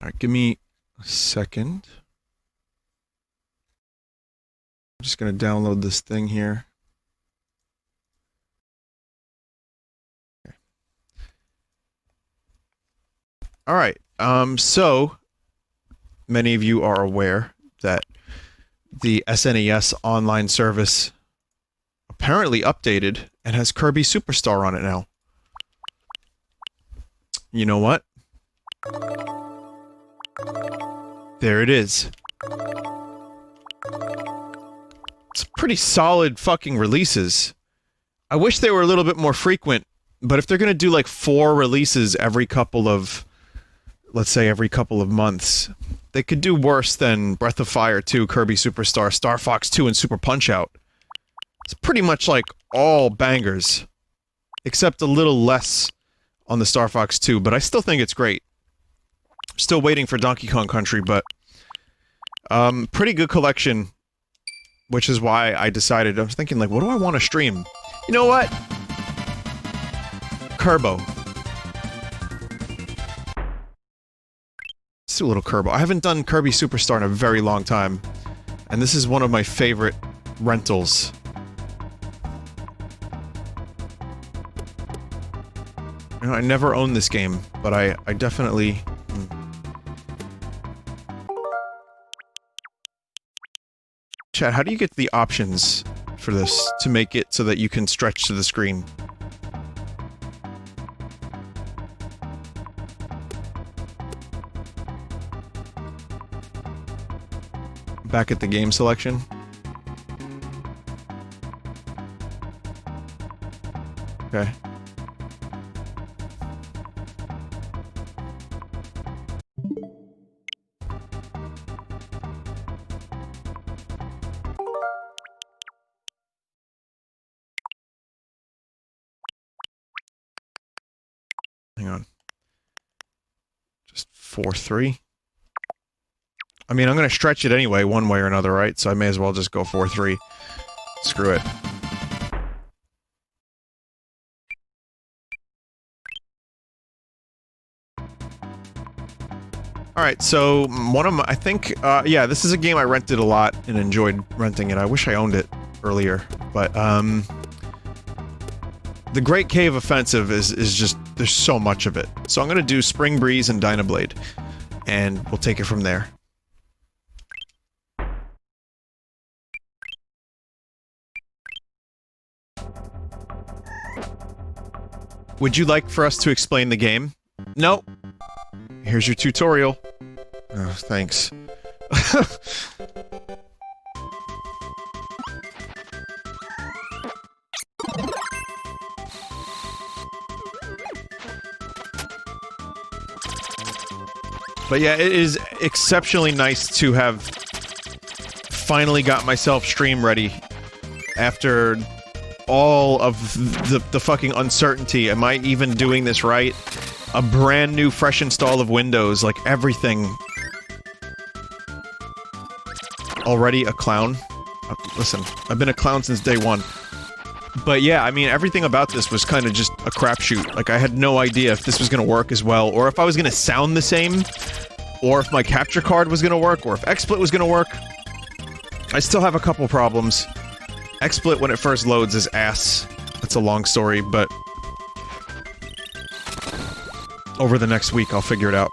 Alright, give me a second. I'm just going to download this thing here. Okay. Alright, so many of you are aware that the SNES online service apparently updated and has Kirby Superstar on it now. You know what? There it is. It's pretty solid fucking releases. I wish they were a little bit more frequent, but if they're gonna do like 4 releases every couple of, let's say every couple of months, they could do worse than Breath of Fire 2, Kirby Superstar, Star Fox 2, and Super Punch-Out. It's pretty much like all bangers, except a little less on the Star Fox 2, but I still think it's great. Still waiting for Donkey Kong Country, but pretty good collection, which is why I decided, I was thinking like, what do I want to stream? You know what? Kerbo. Let's do a little Kerbo. I haven't done Kirby Superstar in a very long time, and this is one of my favorite rentals. You know, I never owned this game, but I definitely... Chat, how do you get the options for this to make it so that you can stretch to the screen? Back at the game selection. Okay. Hang on. Just 4-3. I mean, I'm gonna stretch it anyway, one way or another, right? So I may as well just go 4-3. Screw it. Alright, so one of my... I think, yeah, this is a game I rented a lot and enjoyed renting it. I wish I owned it earlier, but, the Great Cave Offensive is just... there's so much of it. So I'm gonna do Spring Breeze and Dynablade, and we'll take it from there. Would you like for us to explain the game? Nope. Here's your tutorial. Oh, thanks. But yeah, it is exceptionally nice to have finally got myself stream ready after all of the fucking uncertainty. Am I even doing this right? A brand new fresh install of Windows, like everything. Already a clown? Listen, I've been a clown since day one. But yeah, I mean, everything about this was kind of just a crapshoot. Like, I had no idea if this was gonna work as well, or if I was gonna sound the same, or if my capture card was gonna work, or if XSplit was gonna work. I still have a couple problems. XSplit, when it first loads, is ass. That's a long story, but... over the next week, I'll figure it out.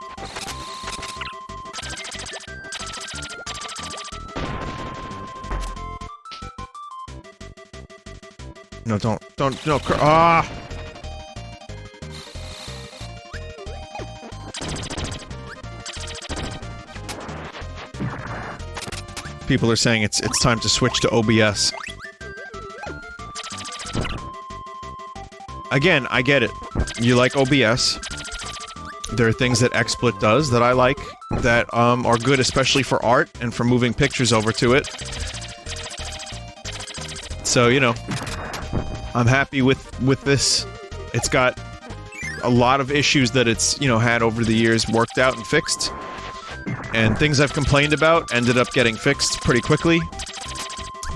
No, don't, no, ah! People are saying it's time to switch to OBS. Again, I get it. You like OBS. There are things that XSplit does that I like, that, are good especially for art and for moving pictures over to it. So, you know, I'm happy with this. It's got a lot of issues that it's, you know, had over the years worked out and fixed. And things I've complained about ended up getting fixed pretty quickly.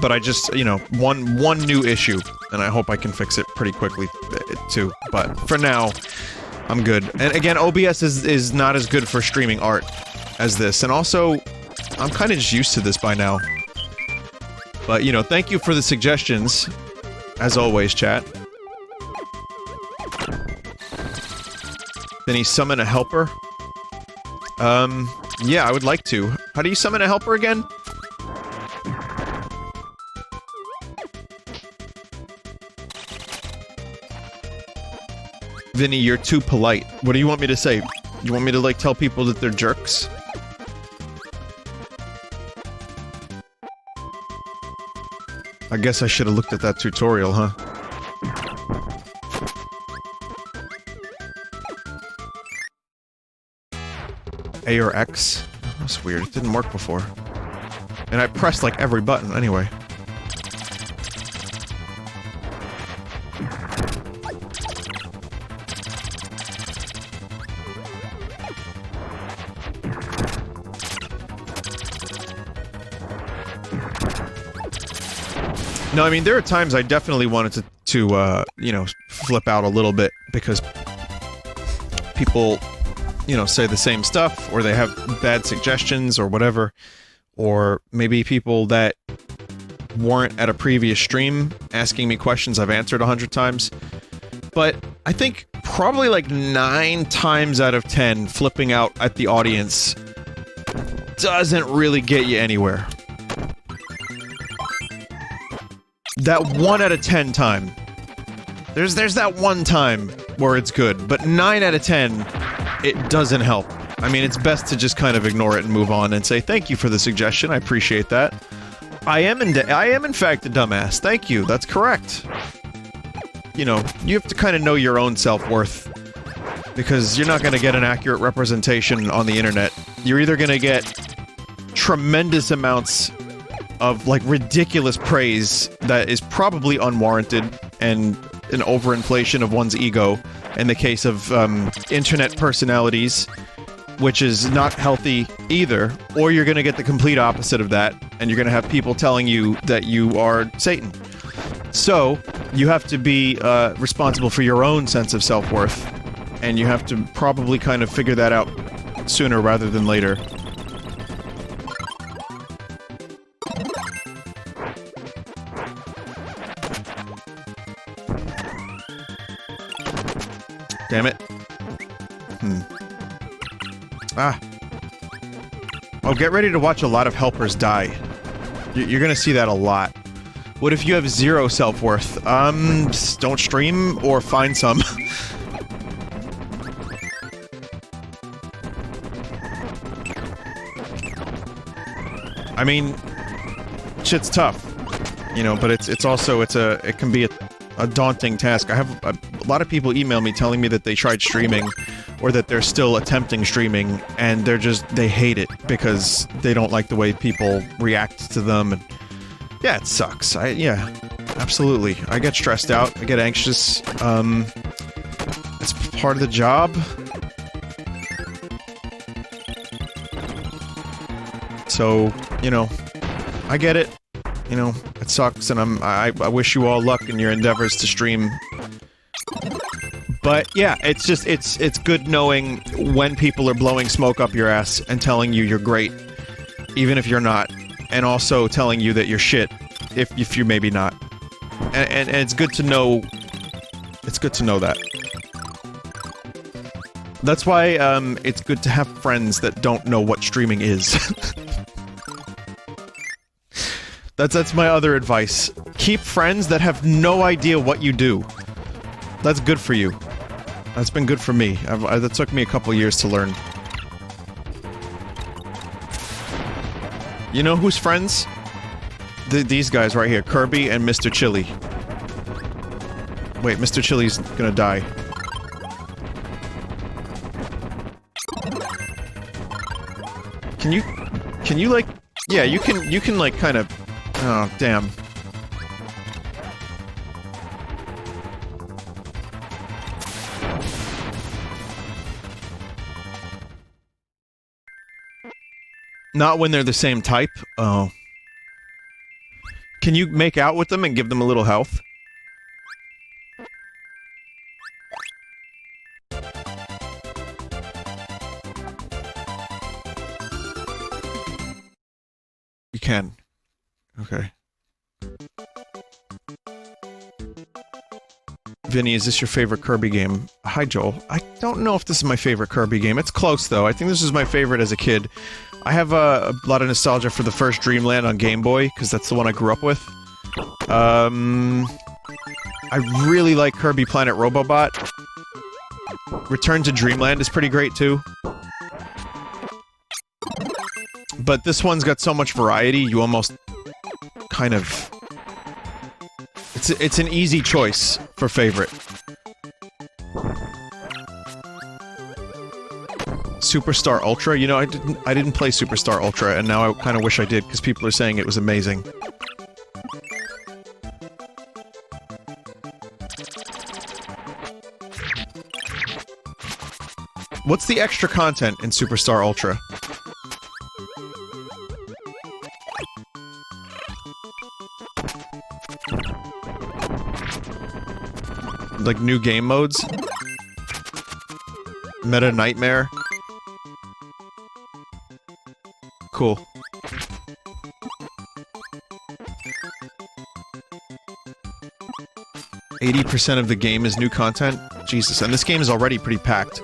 But I just, you know, one new issue, and I hope I can fix it pretty quickly, too. But for now, I'm good. And again, OBS is not as good for streaming art as this, and also, I'm kind of just used to this by now. But, you know, thank you for the suggestions, as always, chat. Then he summon a helper? Yeah, I would like to. How do you summon a helper again? Vinny, you're too polite. What do you want me to say? You want me to, like, tell people that they're jerks? I guess I should have looked at that tutorial, huh? A or X? That's weird. It didn't work before. And I pressed, like, every button anyway. No, I mean, there are times I definitely wanted to you know, flip out a little bit, because people, you know, say the same stuff, or they have bad suggestions, or whatever. Or maybe people that weren't at a previous stream asking me questions I've answered 100 times. But I think probably like 9 times out of 10, flipping out at the audience doesn't really get you anywhere. That 1 out of 10 time. There's that one time where it's good, but 9 out of 10, it doesn't help. I mean, it's best to just kind of ignore it and move on and say, thank you for the suggestion, I appreciate that. I am in fact a dumbass, thank you, that's correct. You know, you have to kind of know your own self-worth, because you're not going to get an accurate representation on the internet. You're either going to get tremendous amounts of, like, ridiculous praise that is probably unwarranted, and an overinflation of one's ego, in the case of, internet personalities, which is not healthy either, or you're gonna get the complete opposite of that, and you're gonna have people telling you that you are Satan. So, you have to be, responsible for your own sense of self-worth, and you have to probably kind of figure that out sooner rather than later. Damn it. Ah. Oh, get ready to watch a lot of helpers die. You're gonna see that a lot. What if you have 0 self-worth? Don't stream, or find some. I mean, shit's tough. You know, but it's also, it can be a daunting task. I have a lot of people email me telling me that they tried streaming, or that they're still attempting streaming, and they hate it because they don't like the way people react to them, and yeah, it sucks. Yeah, absolutely. I get stressed out, I get anxious, it's part of the job. So, you know, I get it. You know, it sucks, and I wish you all luck in your endeavors to stream. But yeah, it's just, it's good knowing when people are blowing smoke up your ass and telling you you're great, even if you're not, and also telling you that you're shit, if you're maybe not. And it's good to know, that. That's why, it's good to have friends that don't know what streaming is. That's my other advice. Keep friends that have no idea what you do. That's good for you. That's been good for me. That took me a couple years to learn. You know who's friends? These guys right here. Kirby and Mr. Chili. Wait, Mr. Chili's gonna die. Can you like... Yeah, you can like kind of... Oh, damn. Not when they're the same type? Oh. Can you make out with them and give them a little health? can. Okay. Vinny, is this your favorite Kirby game? Hi, Joel. I don't know if this is my favorite Kirby game. It's close, though. I think this is my favorite as a kid. I have a lot of nostalgia for the first Dreamland on Game Boy, because that's the one I grew up with. I really like Kirby Planet Robobot. Return to Dreamland is pretty great, too. But this one's got so much variety, you almost kind of... It's an easy choice for favorite. Superstar Ultra? You know, I didn't play Superstar Ultra, and now I kind of wish I did, because people are saying it was amazing. What's the extra content in Superstar Ultra? Like new game modes? Meta Nightmare? Cool. %80 of the game is new content? Jesus, and this game is already pretty packed.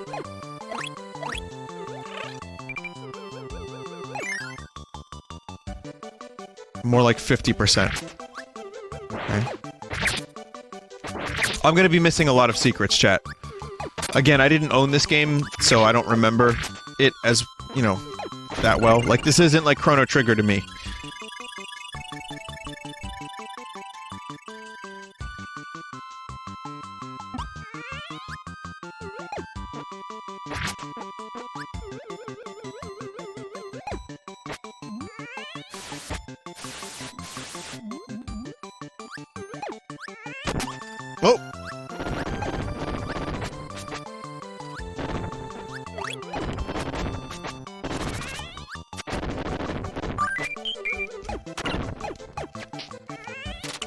More like 50%. Okay. I'm gonna be missing a lot of secrets, chat. Again, I didn't own this game, so I don't remember it as, you know, that well. Like, this isn't like Chrono Trigger to me. Oh!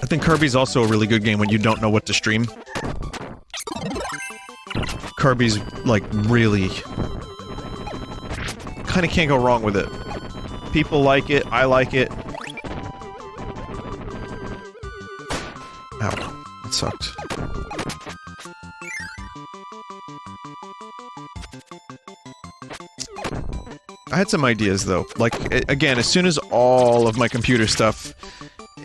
I think Kirby's also a really good game when you don't know what to stream. Kirby's, like, really... Kinda can't go wrong with it. People like it, I like it. Ow. That sucked. I had some ideas, though. Like, again, as soon as all of my computer stuff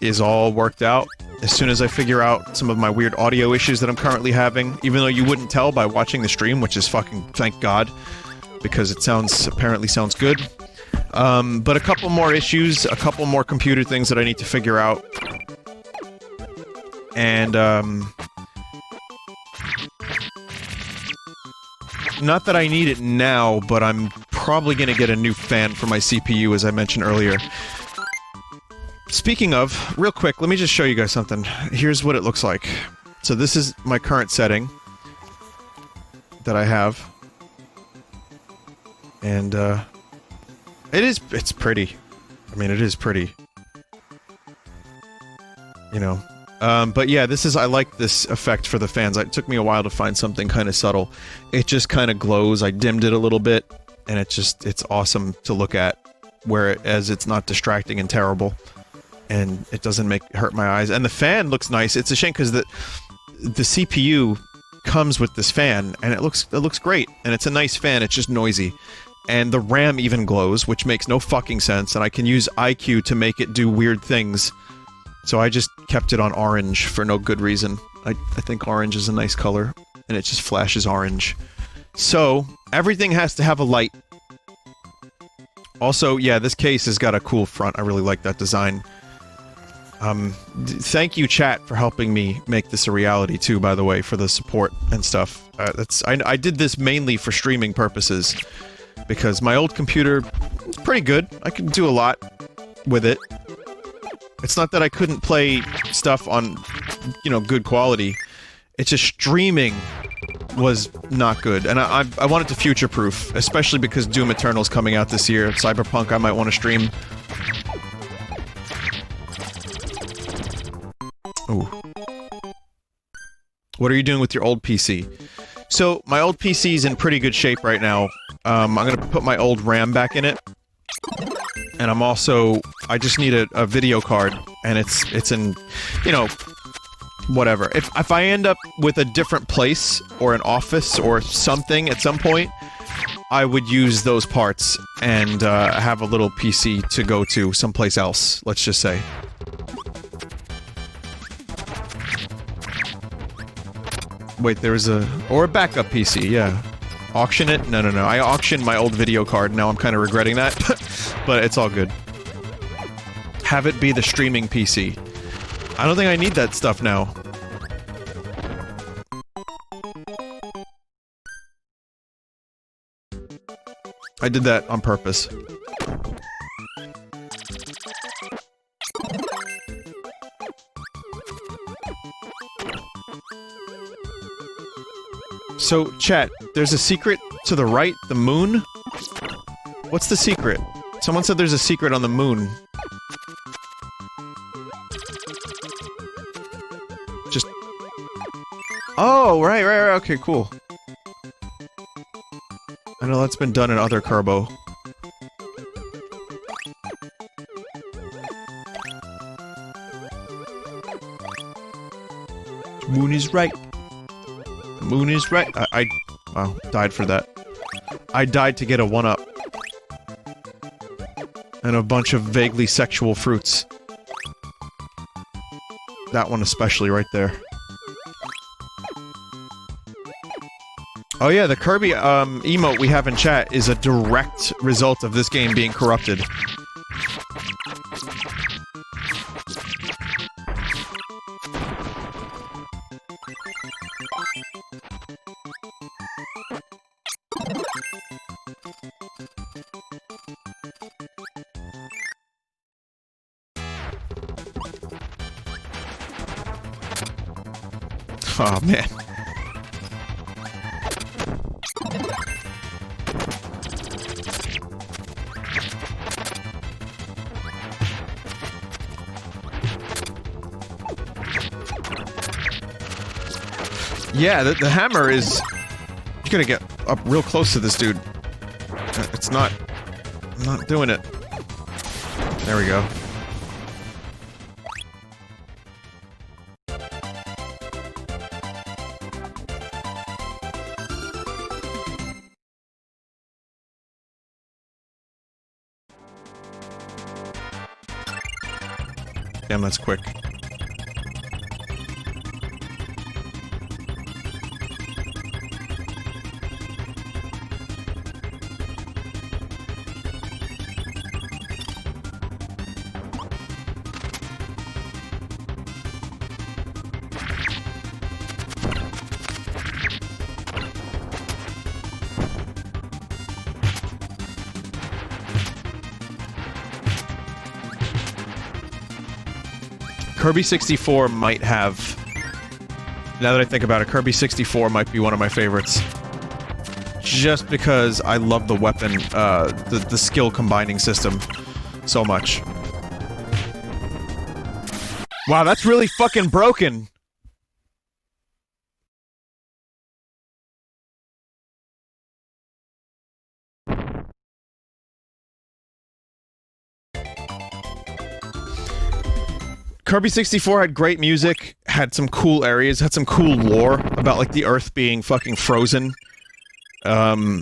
is all worked out, as soon as I figure out some of my weird audio issues that I'm currently having, even though you wouldn't tell by watching the stream, which is fucking thank God, because it apparently sounds good. But a couple more issues, a couple more computer things that I need to figure out. And, not that I need it now, but I'm probably gonna get a new fan for my CPU, as I mentioned earlier. Speaking of, real quick, let me just show you guys something. Here's what it looks like. So this is my current setting that I have. And, it's pretty. I mean, it is pretty. You know. But yeah, I like this effect for the fans. It took me a while to find something kind of subtle. It just kind of glows. I dimmed it a little bit, and it's awesome to look at, whereas it's not distracting and terrible. And it doesn't hurt my eyes. And the fan looks nice. It's a shame because the CPU comes with this fan, and it looks great. And it's a nice fan, it's just noisy. And the RAM even glows, which makes no fucking sense, and I can use IQ to make it do weird things. So I just kept it on orange for no good reason. I think orange is a nice color, and it just flashes orange. So, everything has to have a light. Also, yeah, this case has got a cool front. I really like that design. Thank you, chat, for helping me make this a reality, too, by the way, for the support and stuff. I did this mainly for streaming purposes, because my old computer is pretty good. I can do a lot with it. It's not that I couldn't play stuff on, you know, good quality. It's just streaming was not good, and I wanted to future-proof, especially because Doom Eternal's coming out this year. Cyberpunk I might want to stream. Ooh. What are you doing with your old PC? So, my old PC's in pretty good shape right now. I'm gonna put my old RAM back in it. And I'm also... I just need a video card, and it's in... You know... Whatever. If I end up with a different place, or an office, or something at some point, I would use those parts, and have a little PC to go to someplace else, let's just say. Wait, there's a... Or a backup PC, yeah. Auction it? No. I auctioned my old video card, now I'm kind of regretting that. But it's all good. Have it be the streaming PC. I don't think I need that stuff now. I did that on purpose. So, chat, there's a secret to the right, the moon? What's the secret? Someone said there's a secret on the moon. Just... Oh, right, okay, cool. I know that's been done in other Kirbo. Moon is right. The moon is right. I wow, died for that. I died to get a 1-up. And a bunch of vaguely sexual fruits. That one especially right there. Oh yeah, the Kirby, emote we have in chat is a direct result of this game being corrupted. Oh man. Yeah, the hammer is... You gotta get up real close to this dude. It's not... I'm not doing it. There we go. Damn, that's quick. Kirby 64 might have... Now that I think about it, Kirby 64 might be one of my favorites. Just because I love the weapon, the skill combining system so much. Wow, that's really fucking broken! Kirby 64 had great music, had some cool areas, had some cool lore about, like, the Earth being fucking frozen. But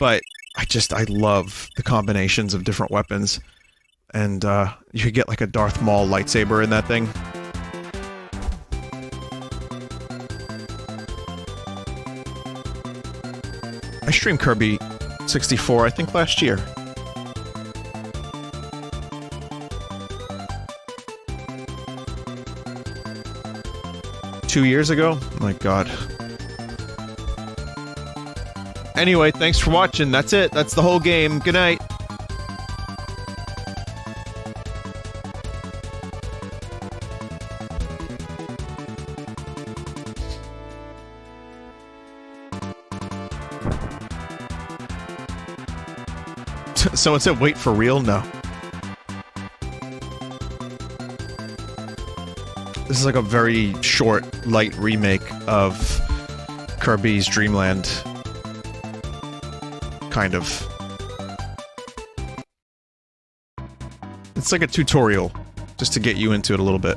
I love the combinations of different weapons. And, you could get, like, a Darth Maul lightsaber in that thing. I streamed Kirby 64, I think, last year. Years ago? My god. Anyway, thanks for watching. That's it. That's the whole game. Good night. Someone said wait for real? No. This is like a very short, light remake of Kirby's Dream Land. Kind of. It's like a tutorial, just to get you into it a little bit.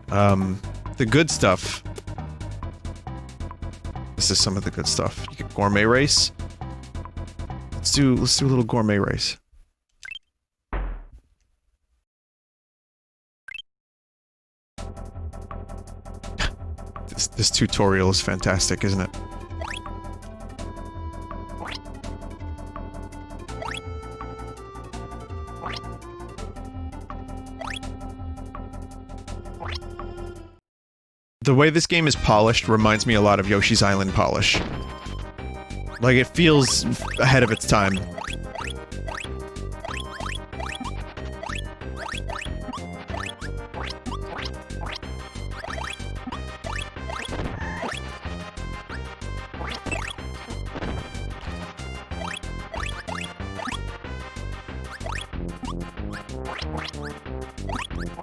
The good stuff... This is some of the good stuff. You get gourmet race. Let's do a little gourmet race. This tutorial is fantastic, isn't it? The way this game is polished reminds me a lot of Yoshi's Island polish. Like, it feels ahead of its time.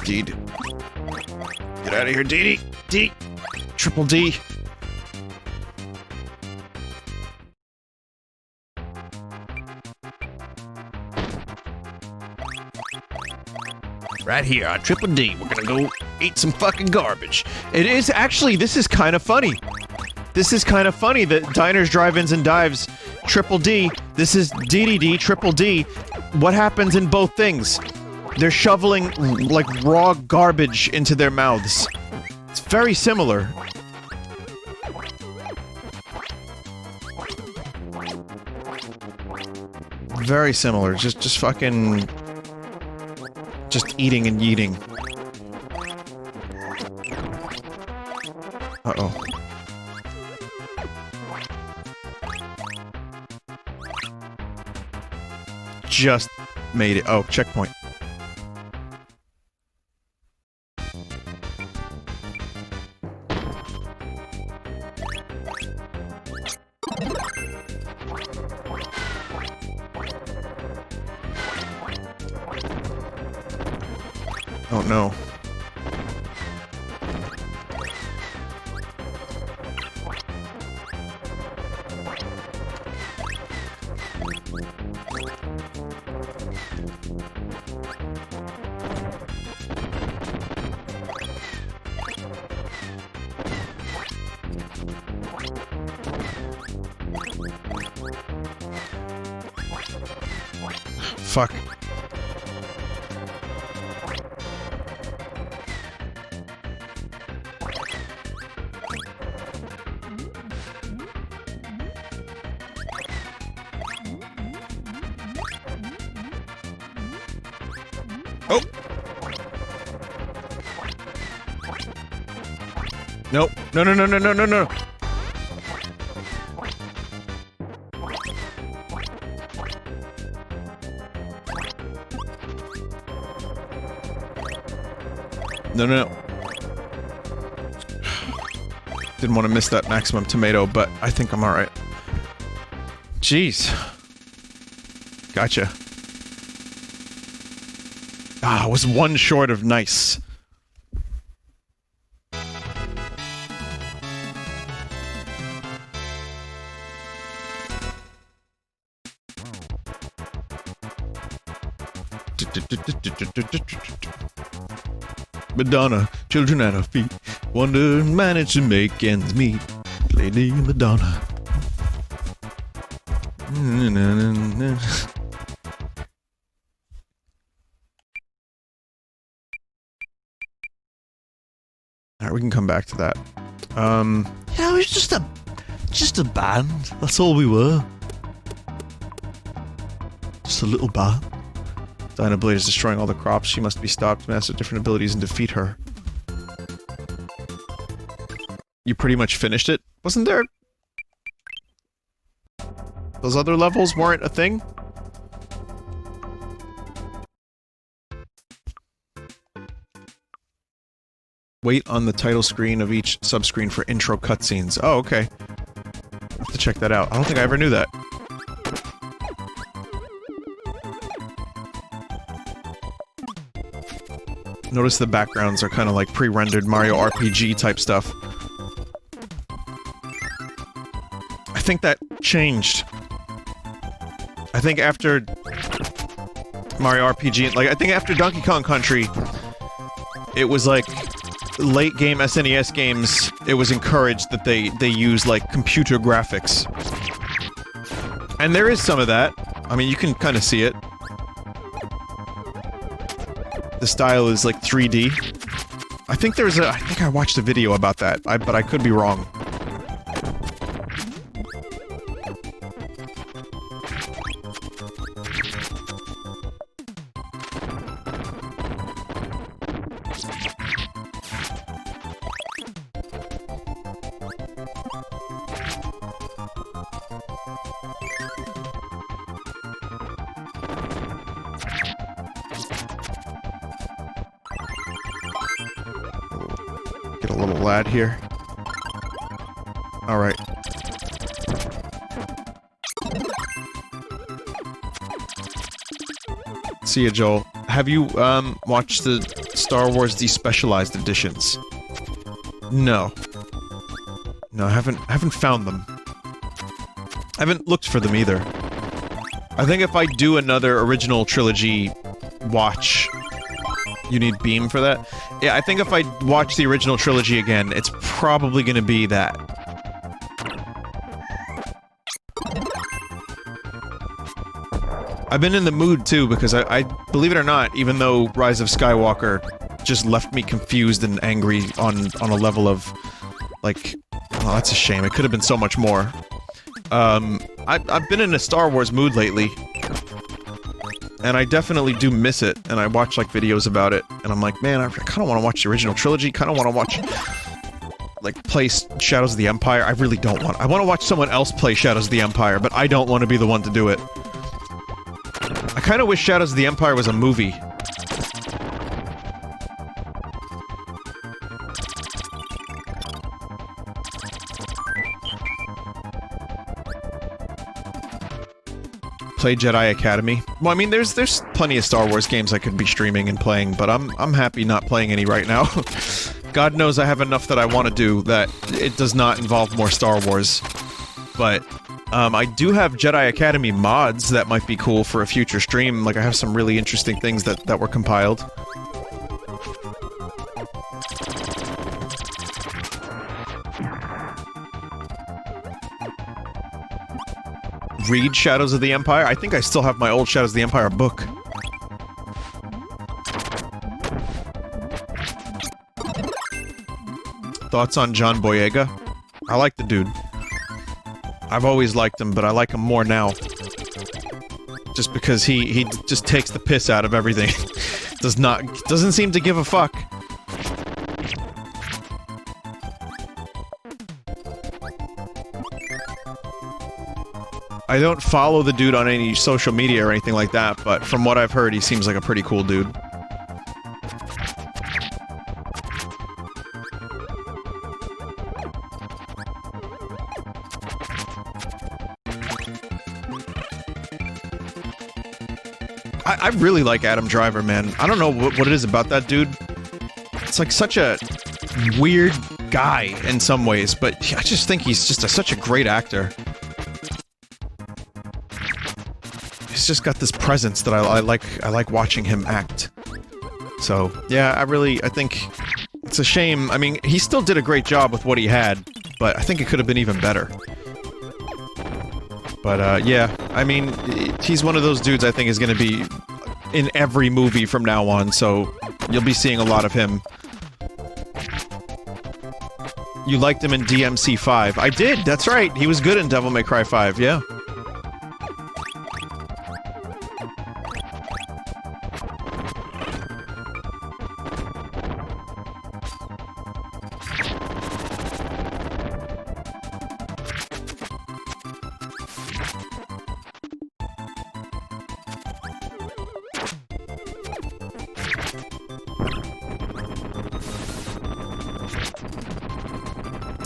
Deed. Get out of here, Dee Dee! D! Triple D! Right here on Triple D, we're gonna go eat some fucking garbage. It is actually, this is kind of funny. This is kind of funny that Diners, Drive-Ins, and Dives, Triple D, this is DDD, Triple D. What happens in both things? They're shoveling, like, raw garbage into their mouths. It's very similar. Very similar. Just fucking... Just eating and yeeting. Uh-oh. Just made it. Oh, checkpoint. Oh no. Fuck. Oh! Nope. No, no, no, no, no, no, no. No, no, no. Didn't want to miss that maximum tomato, but I think I'm alright. Jeez. Gotcha. Ah, was one short of nice. Madonna, children at her feet, wonder and manage to make ends meet. Lady Madonna. Alright, we can come back to that. Yeah, it was just a band. That's all we were. Just a little band. Dinah Blade is destroying all the crops. She must be stopped. Master different abilities and defeat her. You pretty much finished it? Wasn't there... Those other levels weren't a thing? Wait on the title screen of each subscreen for intro cutscenes. Oh, okay. I'll have to check that out. I don't think I ever knew that. Notice the backgrounds are kind of like pre-rendered Mario RPG type stuff. I think that changed. I think after Mario RPG. Like, I think after Donkey Kong Country, it was like late game SNES games, it was encouraged that they use like computer graphics. And there is some of that. I mean, you can kind of see it. The style is like 3D. I think I think I watched a video about that, but I could be wrong. Get a little lad here. Alright. See ya, Joel. Have you, watched the Star Wars Despecialized editions? No. No, I haven't found them. I haven't looked for them either. I think if I do another original trilogy watch... You need Beam for that? Yeah, I think if I watch the original trilogy again, it's probably gonna be that. I've been in the mood, too, because I believe it or not, even though Rise of Skywalker just left me confused and angry on a level of, like... Oh, that's a shame. It could have been so much more. I've been in a Star Wars mood lately. And I definitely do miss it, and I watch, like, videos about it, and I'm like, man, I kinda wanna watch the original trilogy, kinda wanna watch... like, play Shadows of the Empire. I really don't want... I wanna watch someone else play Shadows of the Empire, but I don't want to be the one to do it. I kinda wish Shadows of the Empire was a movie. Play Jedi Academy. Well, I mean, there's plenty of Star Wars games I could be streaming and playing, but I'm happy not playing any right now. God knows I have enough that I want to do that it does not involve more Star Wars. But, I do have Jedi Academy mods that might be cool for a future stream. Like, I have some really interesting things that were compiled. Read Shadows of the Empire? I think I still have my old Shadows of the Empire book. Thoughts on John Boyega? I like the dude. I've always liked him, but I like him more now. Just because he just takes the piss out of everything. Doesn't seem to give a fuck. I don't follow the dude on any social media or anything like that, but from what I've heard, he seems like a pretty cool dude. I really like Adam Driver, man. I don't know what it is about that dude. It's like such a weird guy in some ways, but I just think he's just such a great actor. He's just got this presence that I like watching him act. So, yeah, I think it's a shame. I mean, he still did a great job with what he had, but I think it could have been even better. But, yeah, I mean, he's one of those dudes I think is gonna be in every movie from now on, so you'll be seeing a lot of him. You liked him in DMC 5. I did, that's right, he was good in Devil May Cry 5, yeah.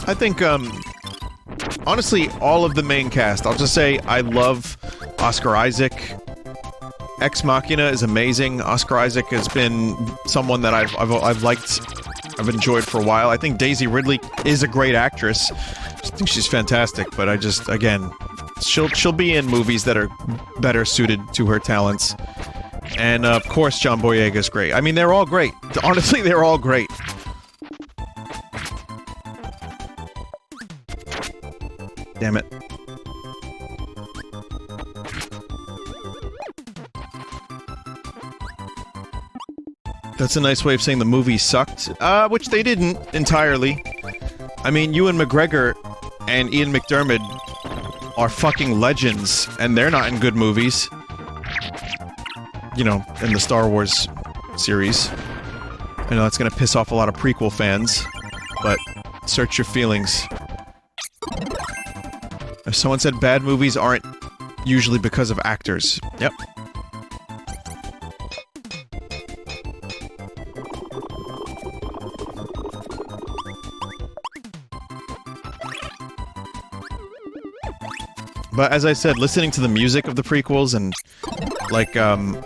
I think, honestly, all of the main cast. I'll just say I love Oscar Isaac. Ex Machina is amazing. Oscar Isaac has been someone that I've liked, I've enjoyed for a while. I think Daisy Ridley is a great actress. I think she's fantastic, but I just, again, she'll be in movies that are better suited to her talents. And, of course, John Boyega's great. I mean, they're all great. Honestly, they're all great. Damn it. That's a nice way of saying the movie sucked. Which they didn't, entirely. I mean, Ewan McGregor and Ian McDiarmid are fucking legends, and they're not in good movies. You know, in the Star Wars series. I know that's gonna piss off a lot of prequel fans, but search your feelings. If someone said bad movies aren't usually because of actors. Yep. But as I said, listening to the music of the prequels and, like,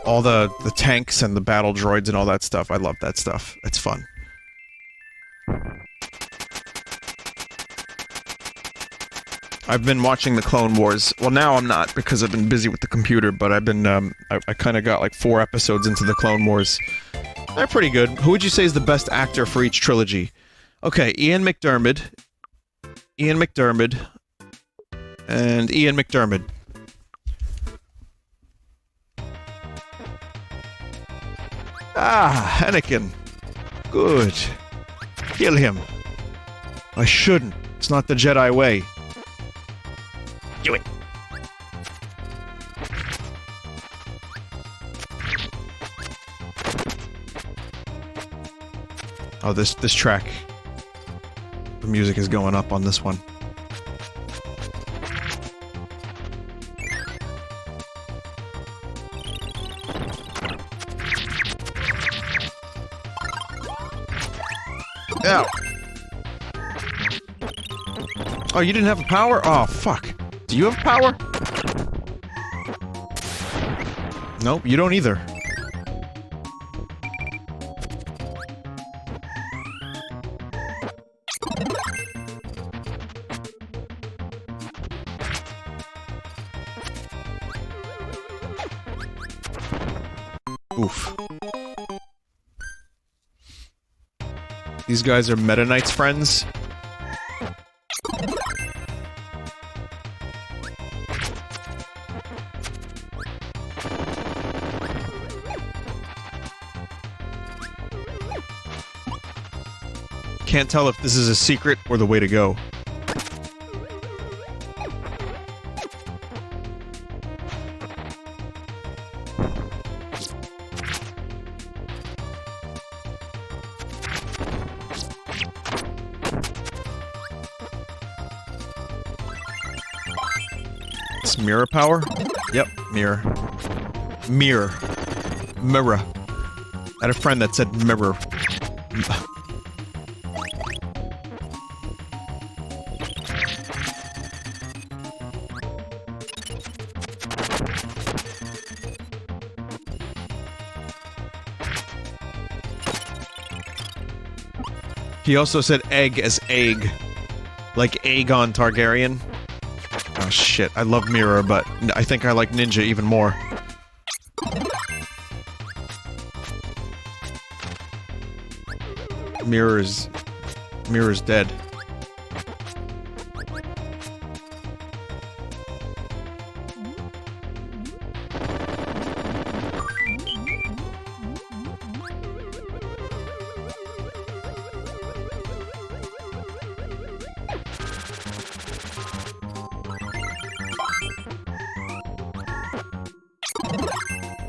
all the tanks and the battle droids and all that stuff, I love that stuff. It's fun. I've been watching the Clone Wars. Well, now I'm not, because I've been busy with the computer, but I've been, I kinda got, like, 4 episodes into the Clone Wars. They're pretty good. Who would you say is the best actor for each trilogy? Okay, Ian McDiarmid, and Ian McDiarmid. Ah, Anakin. Good. Kill him. I shouldn't. It's not the Jedi way. Do it. Oh, this track. The music is going up on this one. Ow. Oh, you didn't have a power? Oh, fuck. Do you have power? Nope, you don't either. Oof. These guys are Meta Knight's friends. Can't tell if this is a secret or the way to go. It's mirror power? Yep, mirror. Mirror. Mirror. I had a friend that said mirror. He also said egg as egg. Like Aegon Targaryen. Oh shit, I love Mirror, but I think I like Ninja even more. Mirror's dead.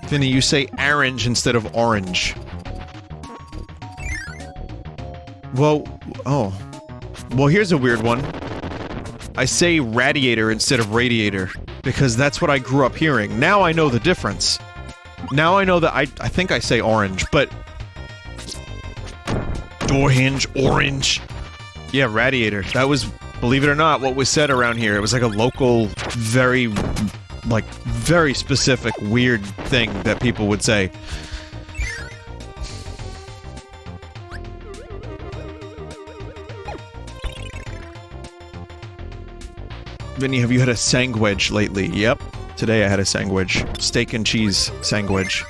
Vinny, you say orange instead of orange. Well, oh. Well, here's a weird one. I say radiator instead of radiator, because that's what I grew up hearing. Now I know the difference. Now I know that I think I say orange, but... Door hinge, orange. Yeah, radiator. That was, believe it or not, what was said around here. It was like a local, very specific, weird thing that people would say. Vinny, have you had a sandwich lately? Yep. Today I had a sandwich. Steak and cheese sandwich.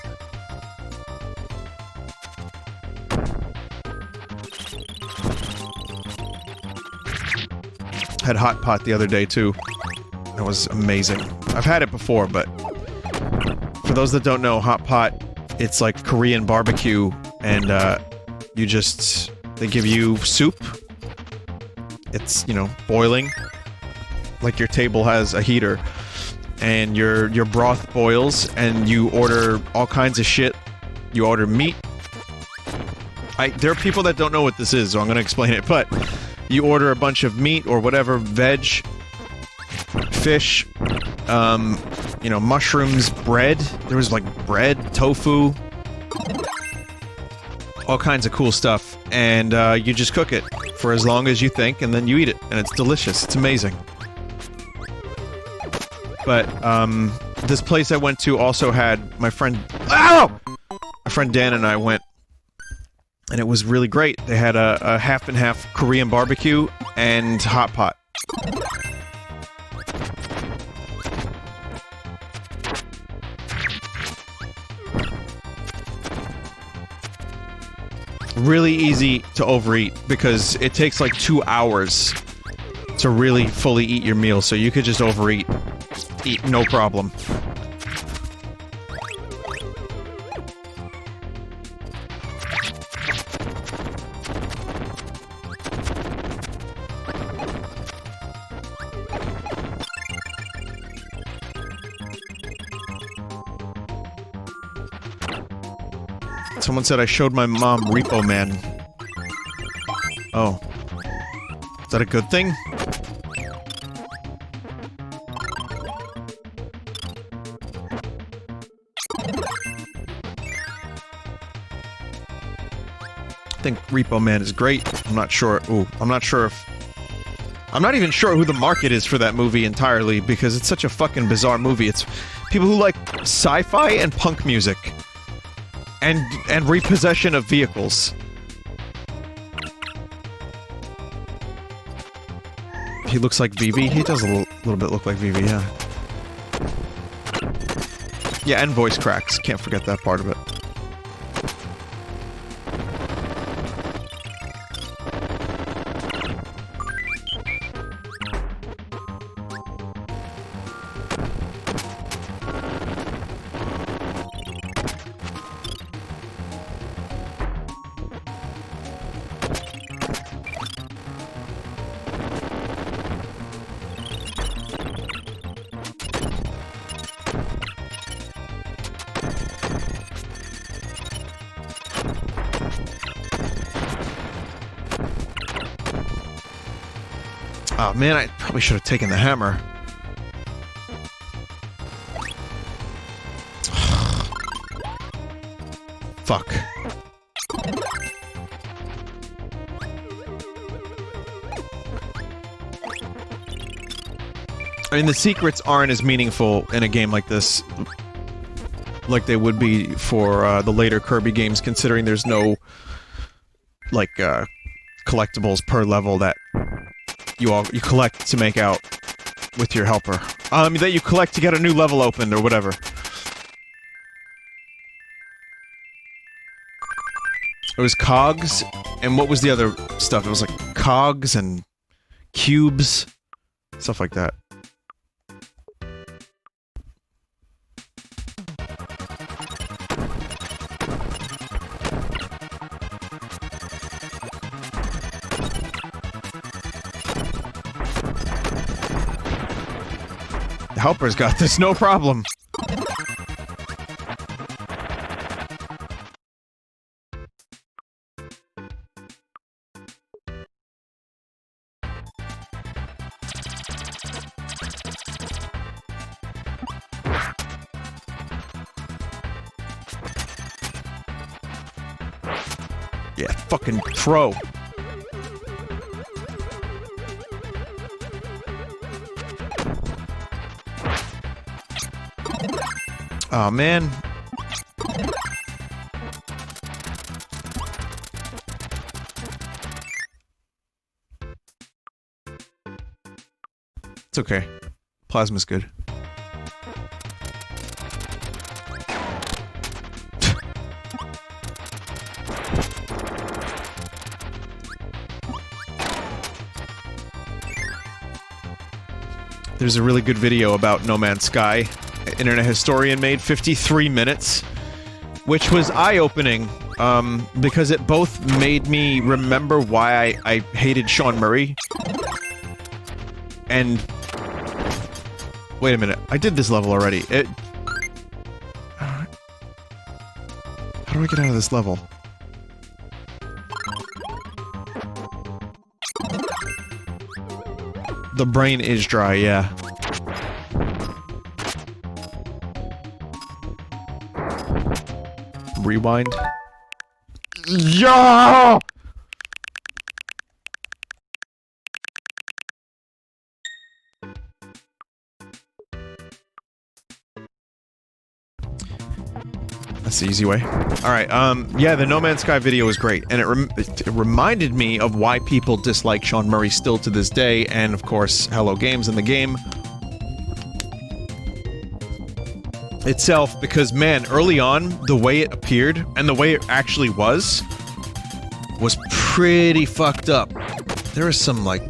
had hot pot the other day too. It was amazing. I've had it before, but for those that don't know, hot pot, it's like Korean barbecue, and you just they give you soup. It's, you know, boiling. Like your table has a heater, and your broth boils, and you order all kinds of shit. You order meat. There are people that don't know what this is, so I'm gonna explain it, but you order a bunch of meat or whatever, veg, fish, you know, mushrooms, bread. There was like bread, tofu, all kinds of cool stuff, and you just cook it for as long as you think, and then you eat it, and it's delicious. It's amazing. But this place I went to also had my friend. Ow! My friend Dan and I went, and it was really great. They had a half and half Korean barbecue and hot pot. Really easy to overeat because it takes like 2 hours to really fully eat your meal, so you could just overeat. Eat no problem. Someone said I showed my mom Repo Man. Oh. Is that a good thing? I think Repo Man is great. I'm not sure. Ooh, I'm not sure if... I'm not even sure who the market is for that movie entirely, because it's such a fucking bizarre movie. It's people who like sci-fi and punk music. And repossession of vehicles. He looks like Vivi. He does a little bit look like Vivi, yeah. Yeah, and voice cracks. Can't forget that part of it. Oh man, I probably should have taken the hammer. Fuck. I mean, the secrets aren't as meaningful in a game like this like they would be for the later Kirby games, considering there's no, like, collectibles per level that you collect to make out with your helper. That you collect to get a new level opened or whatever. It was cogs, and what was the other stuff? It was like cogs and cubes, stuff like that. The helper's got this, no problem. Yeah, fucking throw. Oh man. It's okay. Plasma's good. there's a really good video about No Man's Sky. Internet Historian made 53 minutes, which was eye-opening, because it both made me remember why I hated Sean Murray. And... wait a minute, I did this level already. How do I get out of this level? The brain is dry, yeah. Rewind. Yeah! That's the easy way. Alright, yeah, the No Man's Sky video was great, and it reminded me of why people dislike Sean Murray still to this day, and of course, Hello Games in the game itself, because man, early on, the way it appeared, and the way it actually was pretty fucked up. There was some, like,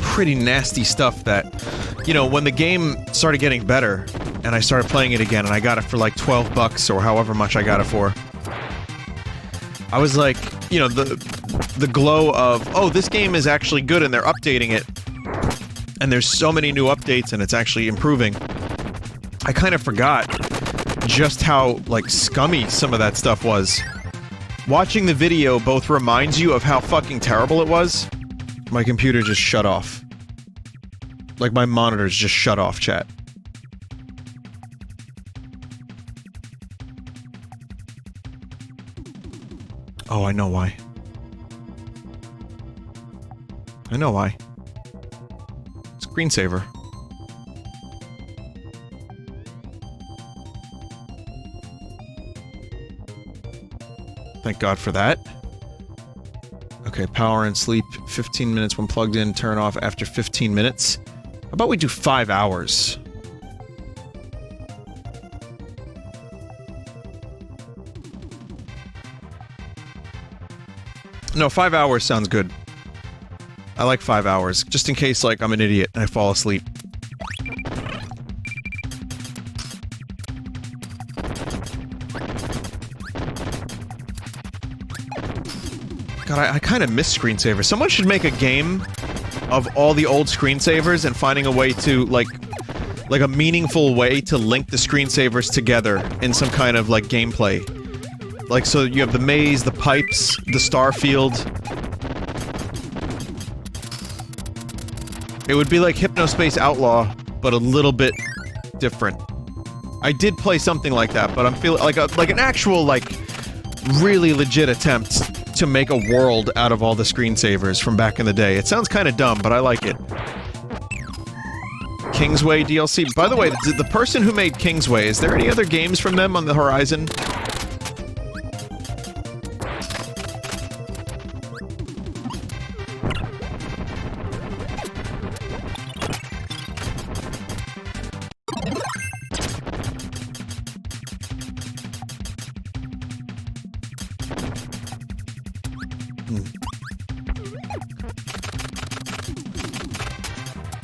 pretty nasty stuff that, you know, when the game started getting better, and I started playing it again, and I got it for like 12 bucks, or however much I got it for, I was like, you know, the glow of, oh, this game is actually good, and they're updating it, and there's so many new updates, and it's actually improving. I kind of forgot just how, like, scummy some of that stuff was. Watching the video both reminds you of how fucking terrible it was. My computer just shut off. Like, my monitors just shut off, chat. Oh, I know why. I know why. Screensaver. Thank God for that. Okay, power and sleep, 15 minutes when plugged in, turn off after 15 minutes. How about we do 5 hours? No, 5 hours sounds good. I like 5 hours, just in case, like, I'm an idiot and I fall asleep. God, I kind of miss screensavers. Someone should make a game of all the old screensavers and finding a way to, like a meaningful way to link the screensavers together in some kind of, like, gameplay. Like, so you have the maze, the pipes, the star field. It would be like Hypnospace Outlaw, but a little bit different. I did play something like that, but I'm feeling like an actual, like, really legit attempt to make a world out of all the screensavers from back in the day. It sounds kind of dumb, but I like it. Kingsway DLC. By the way, the person who made Kingsway, is there any other games from them on the horizon?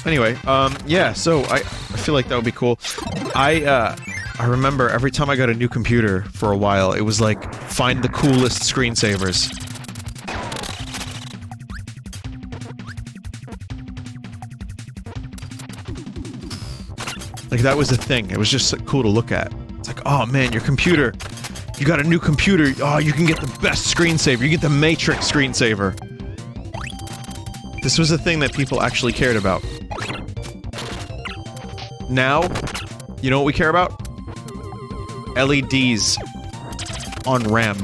Anyway, yeah, so I feel like that would be cool. I remember every time I got a new computer for a while, it was like, find the coolest screensavers. Like, that was the thing. It was just cool to look at. It's like, oh man, your computer. You got a new computer. Oh, you can get the best screensaver. You get the Matrix screensaver. This was a thing that people actually cared about. Now, you know what we care about? LEDs on RAM.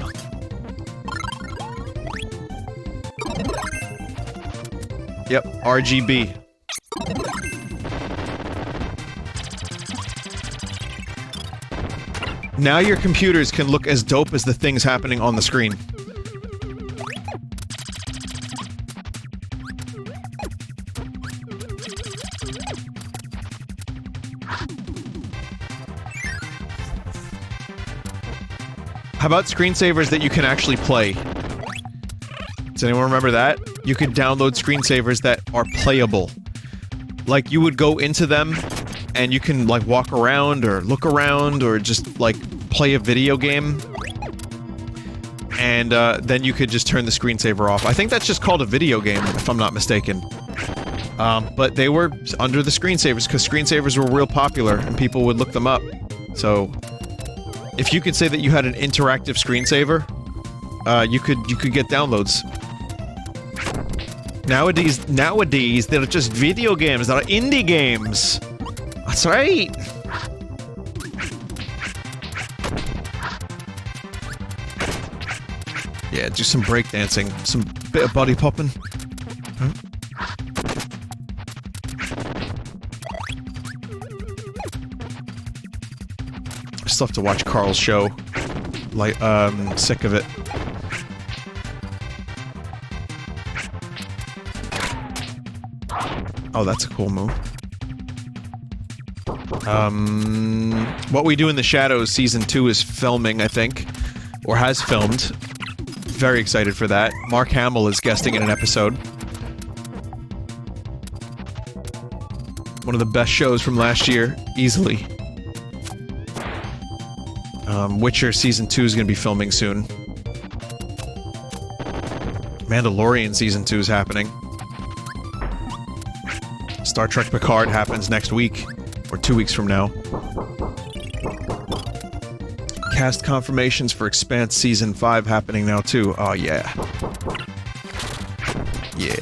Yep, RGB. Now your computers can look as dope as the things happening on the screen. How about screensavers that you can actually play? Does anyone remember that? You could download screensavers that are playable. Like, you would go into them, and you can, like, walk around, or look around, or just, like, play a video game. And, then you could just turn the screensaver off. I think that's just called a video game, if I'm not mistaken. But they were under the screensavers, because screensavers were real popular, and people would look them up. So, if you could say that you had an interactive screensaver, you could get downloads. Nowadays, they're just video games, they're indie games! That's right! Yeah, do some breakdancing, some bit of body popping. Huh? I still have to watch Carl's show. Like, sick of it. Oh, that's a cool move. What We Do in the Shadows Season 2 is filming, I think. Or has filmed. Very excited for that. Mark Hamill is guesting in an episode. One of the best shows from last year, easily. Witcher Season 2 is gonna be filming soon. Mandalorian Season 2 is happening. Star Trek Picard happens next week, or 2 weeks from now. Cast confirmations for Expanse Season 5 happening now too. Oh yeah. Yeah.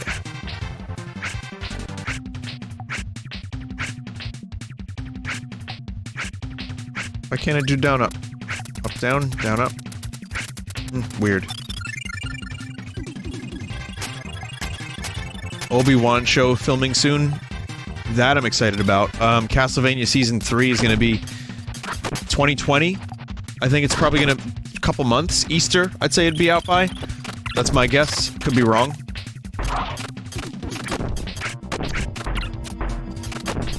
Why can't I do down up? Up down, down up. Weird. Obi-Wan show filming soon. That I'm excited about. Castlevania Season 3 is gonna be 2020. I think it's probably gonna... a couple months. Easter, I'd say it'd be out by. That's my guess. Could be wrong.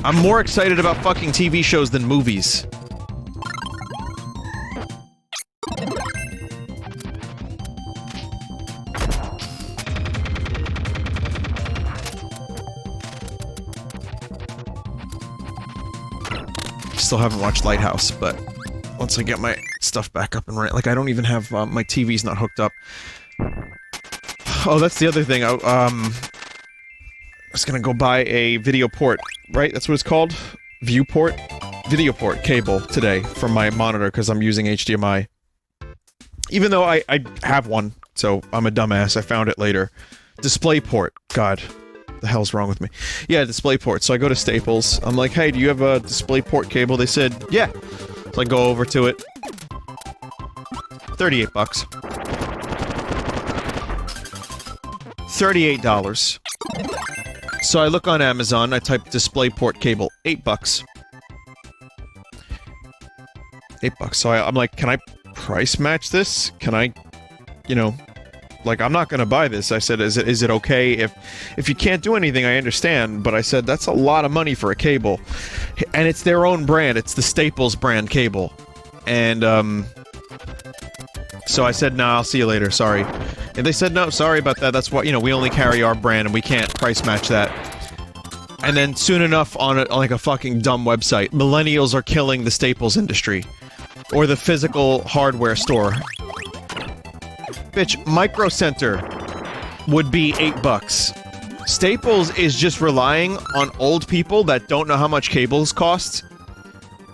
I'm more excited about fucking TV shows than movies. Still haven't watched Lighthouse, but once I get my stuff back up and running, like I don't even have my TV's not hooked up. Oh, that's the other thing. I was gonna go buy a video port, right? That's what it's called? Viewport? Video port cable today for my monitor because I'm using HDMI. Even though I have one, so I'm a dumbass. I found it later. DisplayPort. God. The hell's wrong with me? Yeah, DisplayPort. So I go to Staples. I'm like, hey, do you have a DisplayPort cable? They said, yeah. So I go over to it. 38 bucks. $38. So I look on Amazon, I type DisplayPort cable, 8 bucks. 8 bucks. So I'm like, can I price match this? Can I, you know, like, I'm not gonna buy this. I said, is it okay if you can't do anything, I understand, but I said, that's a lot of money for a cable. And it's their own brand, it's the Staples brand cable. And, so I said, nah, I'll see you later, sorry. And they said, no, sorry about that, that's what, you know, we only carry our brand and we can't price match that. And then soon enough, on like a fucking dumb website, millennials are killing the Staples industry. Or the physical hardware store. Bitch, Micro Center would be 8 bucks. Staples is just relying on old people that don't know how much cables cost,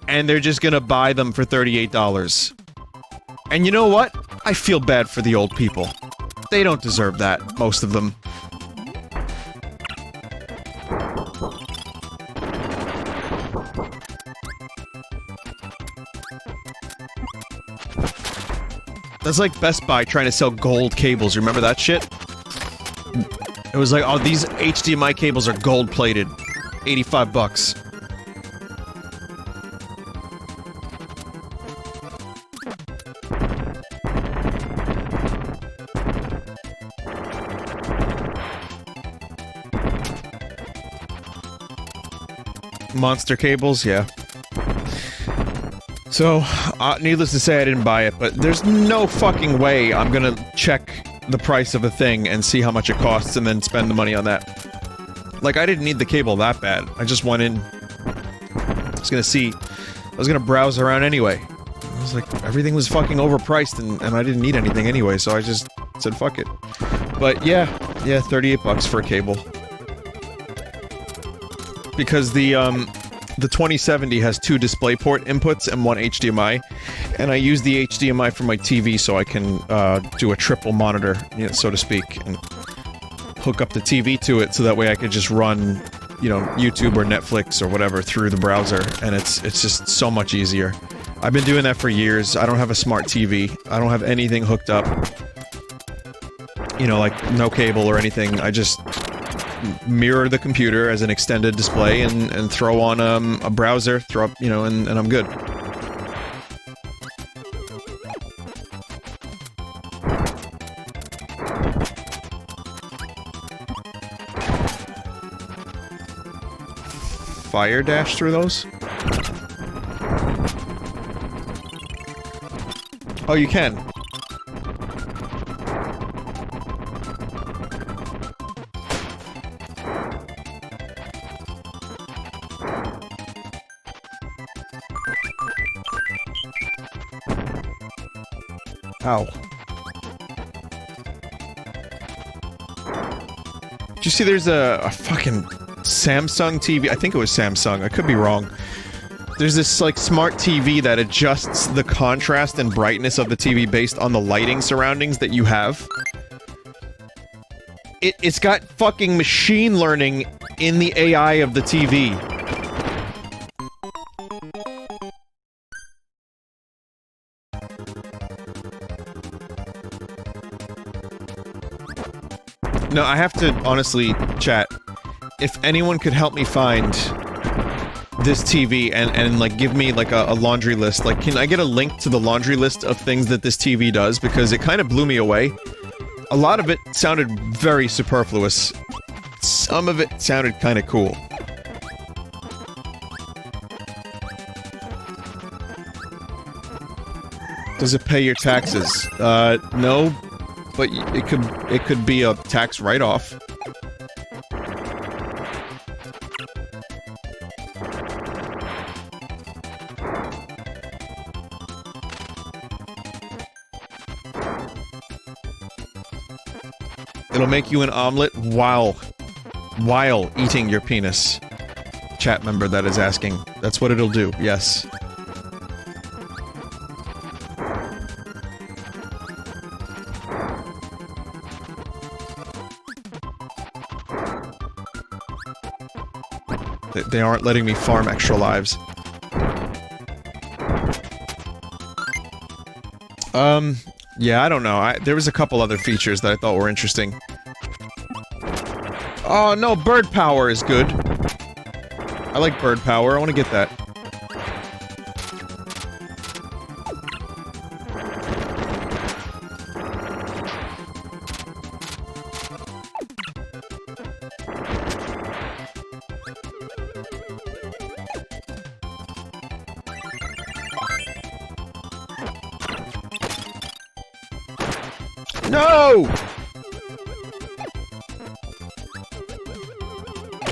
and they're just gonna buy them for $38. And you know what? I feel bad for the old people. They don't deserve that, most of them. That's like Best Buy trying to sell gold cables. Remember that shit? It was like, oh, these HDMI cables are gold-plated. 85 bucks. Monster cables, yeah. So, needless to say, I didn't buy it, but there's no fucking way I'm gonna check the price of a thing and see how much it costs and then spend the money on that. Like, I didn't need the cable that bad. I just went in... I was gonna browse around anyway. I was like, everything was fucking overpriced and I didn't need anything anyway, so I just said fuck it. But yeah, 38 bucks for a cable. Because the 2070 has 2 DisplayPort inputs and 1 HDMI, and I use the HDMI for my TV so I can do a triple monitor, you know, so to speak, and hook up the TV to it so that way I could just run, you know, YouTube or Netflix or whatever through the browser, and it's just so much easier. I've been doing that for years. I don't have a smart TV. I don't have anything hooked up. You know, like, no cable or anything. I just mirror the computer as an extended display and throw on a browser, throw up, you know, and I'm good. Fire dash through those? Oh, you can. Ow. Did you see there's a fucking Samsung TV? I think it was Samsung. I could be wrong. There's this, like, smart TV that adjusts the contrast and brightness of the TV based on the lighting surroundings that you have. It's got fucking machine learning in the AI of the TV. No, I have to, honestly, chat. If anyone could help me find this TV and like, give me, like, a laundry list, like, can I get a link to the laundry list of things that this TV does? Because it kind of blew me away. A lot of it sounded very superfluous. Some of it sounded kind of cool. Does it pay your taxes? No. But it could be a tax write-off. It'll make you an omelet while eating your penis. Chat member that is asking. That's what it'll do, yes. They aren't letting me farm extra lives. Yeah, I don't know. There was a couple other features that I thought were interesting. Oh, no, bird power is good. I like bird power. I want to get that. No!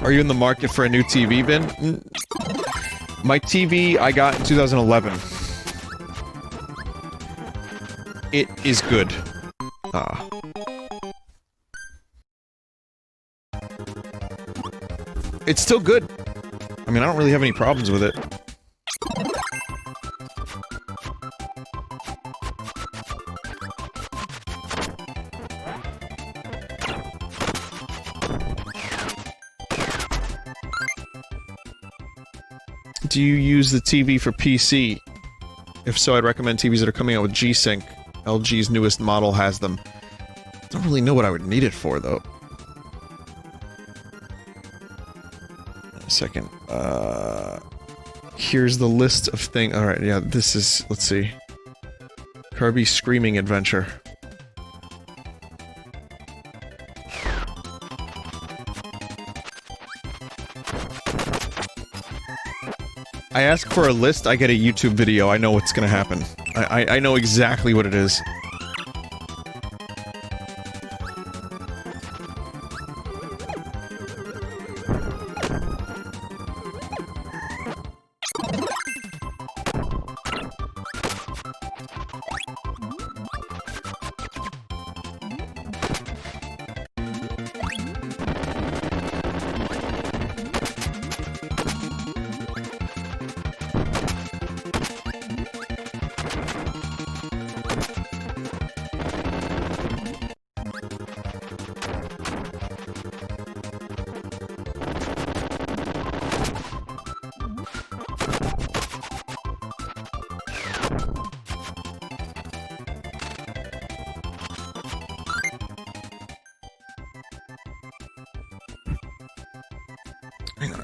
Are you in the market for a new TV, Vin? My TV I got in 2011. It is good. It's still good. I mean, I don't really have any problems with it. Do you use the TV for PC? If so, I'd recommend TVs that are coming out with G-Sync. LG's newest model has them. Don't really know what I would need it for, though. A second. Here's the list of things. Alright, yeah, this is... Let's see. Kirby Screaming Adventure. I ask for a list, I get a YouTube video, I know what's gonna happen. I know exactly what it is.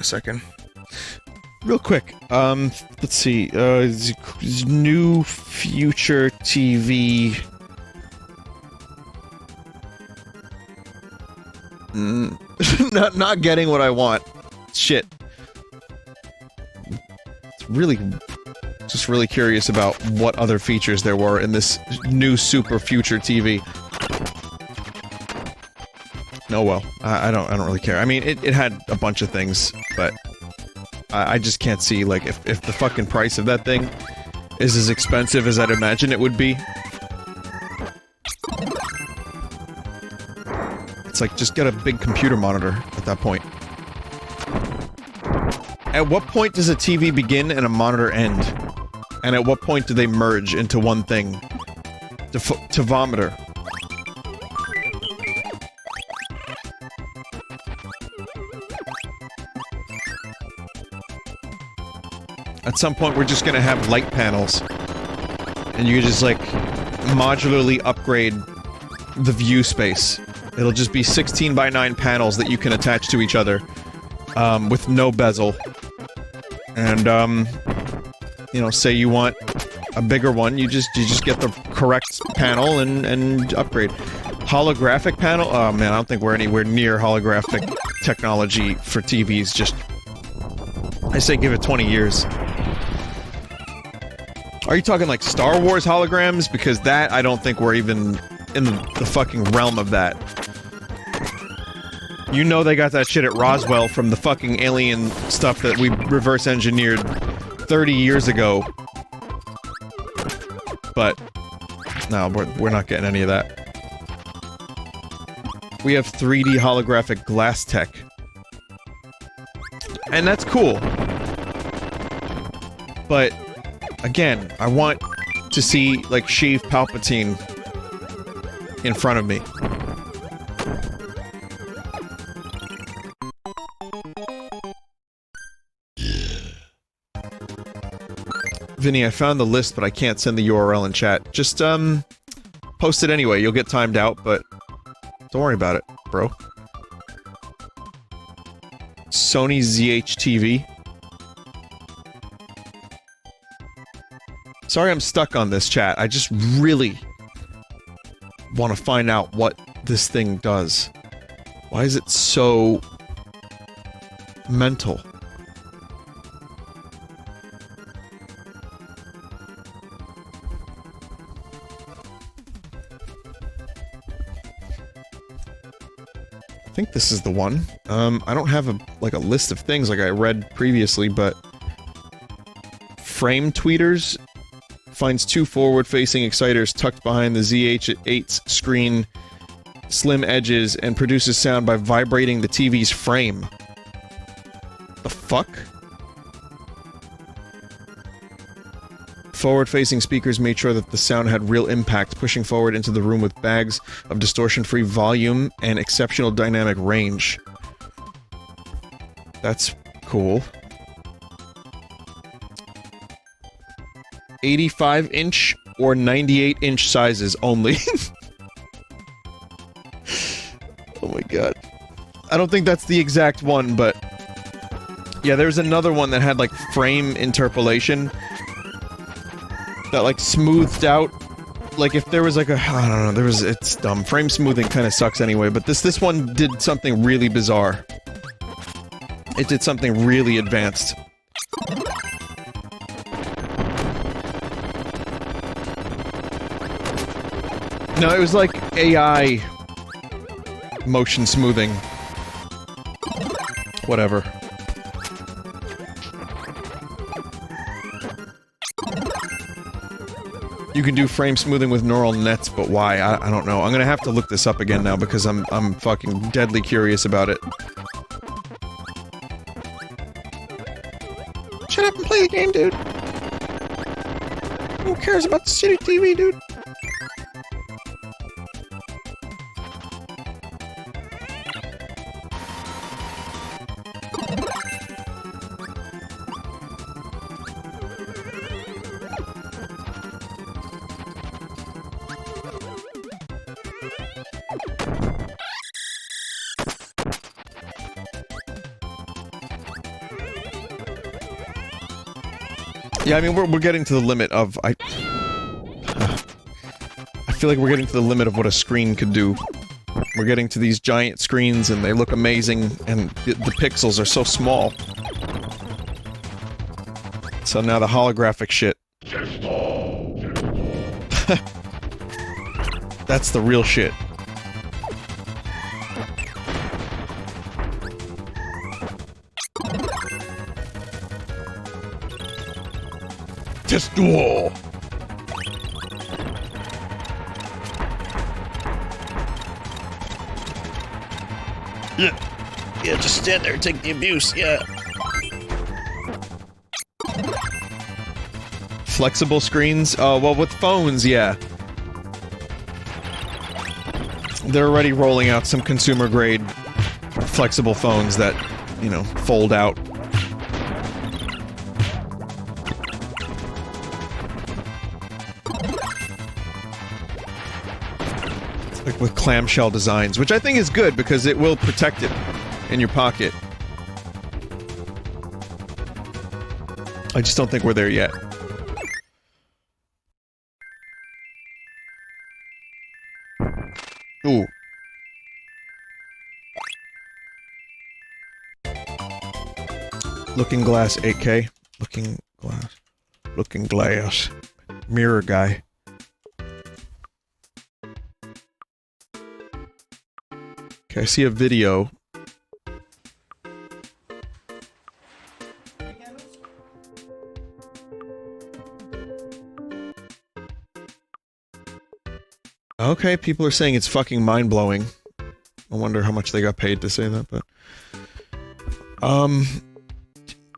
a second. Real quick, let's see, new future TV... not getting what I want. Shit. It's really... just really curious about what other features there were in this new super future TV. Oh well, I don't really care. I mean, it had a bunch of things, but I just can't see, like, if the fucking price of that thing is as expensive as I'd imagine it would be. It's like, just get a big computer monitor at that point. At what point does a TV begin and a monitor end? And at what point do they merge into one thing? Tivometer. At some point, we're just gonna have light panels. And you just, like, modularly upgrade the view space. It'll just be 16 by 9 panels that you can attach to each other. With no bezel. And, you know, say you want a bigger one, you just get the correct panel and upgrade. Holographic panel? Oh man, I don't think we're anywhere near holographic technology for TVs, just... I say give it 20 years. Are you talking like Star Wars holograms? Because that, I don't think we're even in the fucking realm of that. You know they got that shit at Roswell from the fucking alien stuff that we reverse engineered 30 years ago. But, no, we're not getting any of that. We have 3D holographic glass tech. And that's cool. But, again, I want to see, like, Sheev Palpatine in front of me. Vinny, I found the list, but I can't send the URL in chat. Just, post it anyway. You'll get timed out, but don't worry about it, bro. Sony ZH-TV. Sorry I'm stuck on this, chat. I just really want to find out what this thing does. Why is it so... mental? I think this is the one. I don't have a list of things like I read previously, but... Frame Tweeters finds 2 forward-facing exciters tucked behind the ZH-8's screen slim edges and produces sound by vibrating the TV's frame. The fuck? Forward-facing speakers made sure that the sound had real impact, pushing forward into the room with bags of distortion-free volume and exceptional dynamic range. That's cool. 85-inch or 98-inch sizes only. Oh my god. I don't think that's the exact one, but... yeah, there's another one that had, like, frame interpolation. That, like, smoothed out... like, if there was, like, a... I don't know, there was... it's dumb. Frame smoothing kinda sucks anyway, but this one did something really bizarre. It did something really advanced. No, it was like AI... motion smoothing. Whatever. You can do frame smoothing with neural nets, but why? I don't know. I'm gonna have to look this up again now because I'm fucking deadly curious about it. Shut up and play the game, dude! Who cares about the shitty TV, dude? Yeah, I mean, we're getting to the limit of... I feel like we're getting to the limit of what a screen could do. We're getting to these giant screens, and they look amazing, and the pixels are so small. So now the holographic shit. That's the real shit. Test wall. Yeah. Yeah, just stand there and take the abuse, yeah. Flexible screens? Well, with phones, yeah. They're already rolling out some consumer-grade flexible phones that, you know, fold out. Like with clamshell designs, which I think is good because it will protect it in your pocket. I just don't think we're there yet. Ooh. Looking glass 8K. Looking glass. Looking glass. Mirror guy. Okay, I see a video. Okay, people are saying it's fucking mind-blowing. I wonder how much they got paid to say that, but...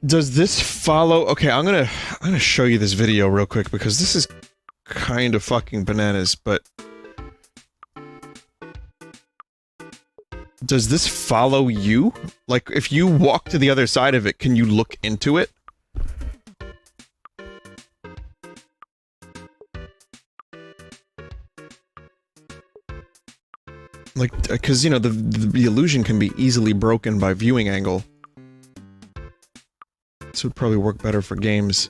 Does this follow... Okay, I'm gonna show you this video real quick, because this is kind of fucking bananas, but... Does this follow you? Like, if you walk to the other side of it, can you look into it? Like, because, you know, the illusion can be easily broken by viewing angle. This would probably work better for games.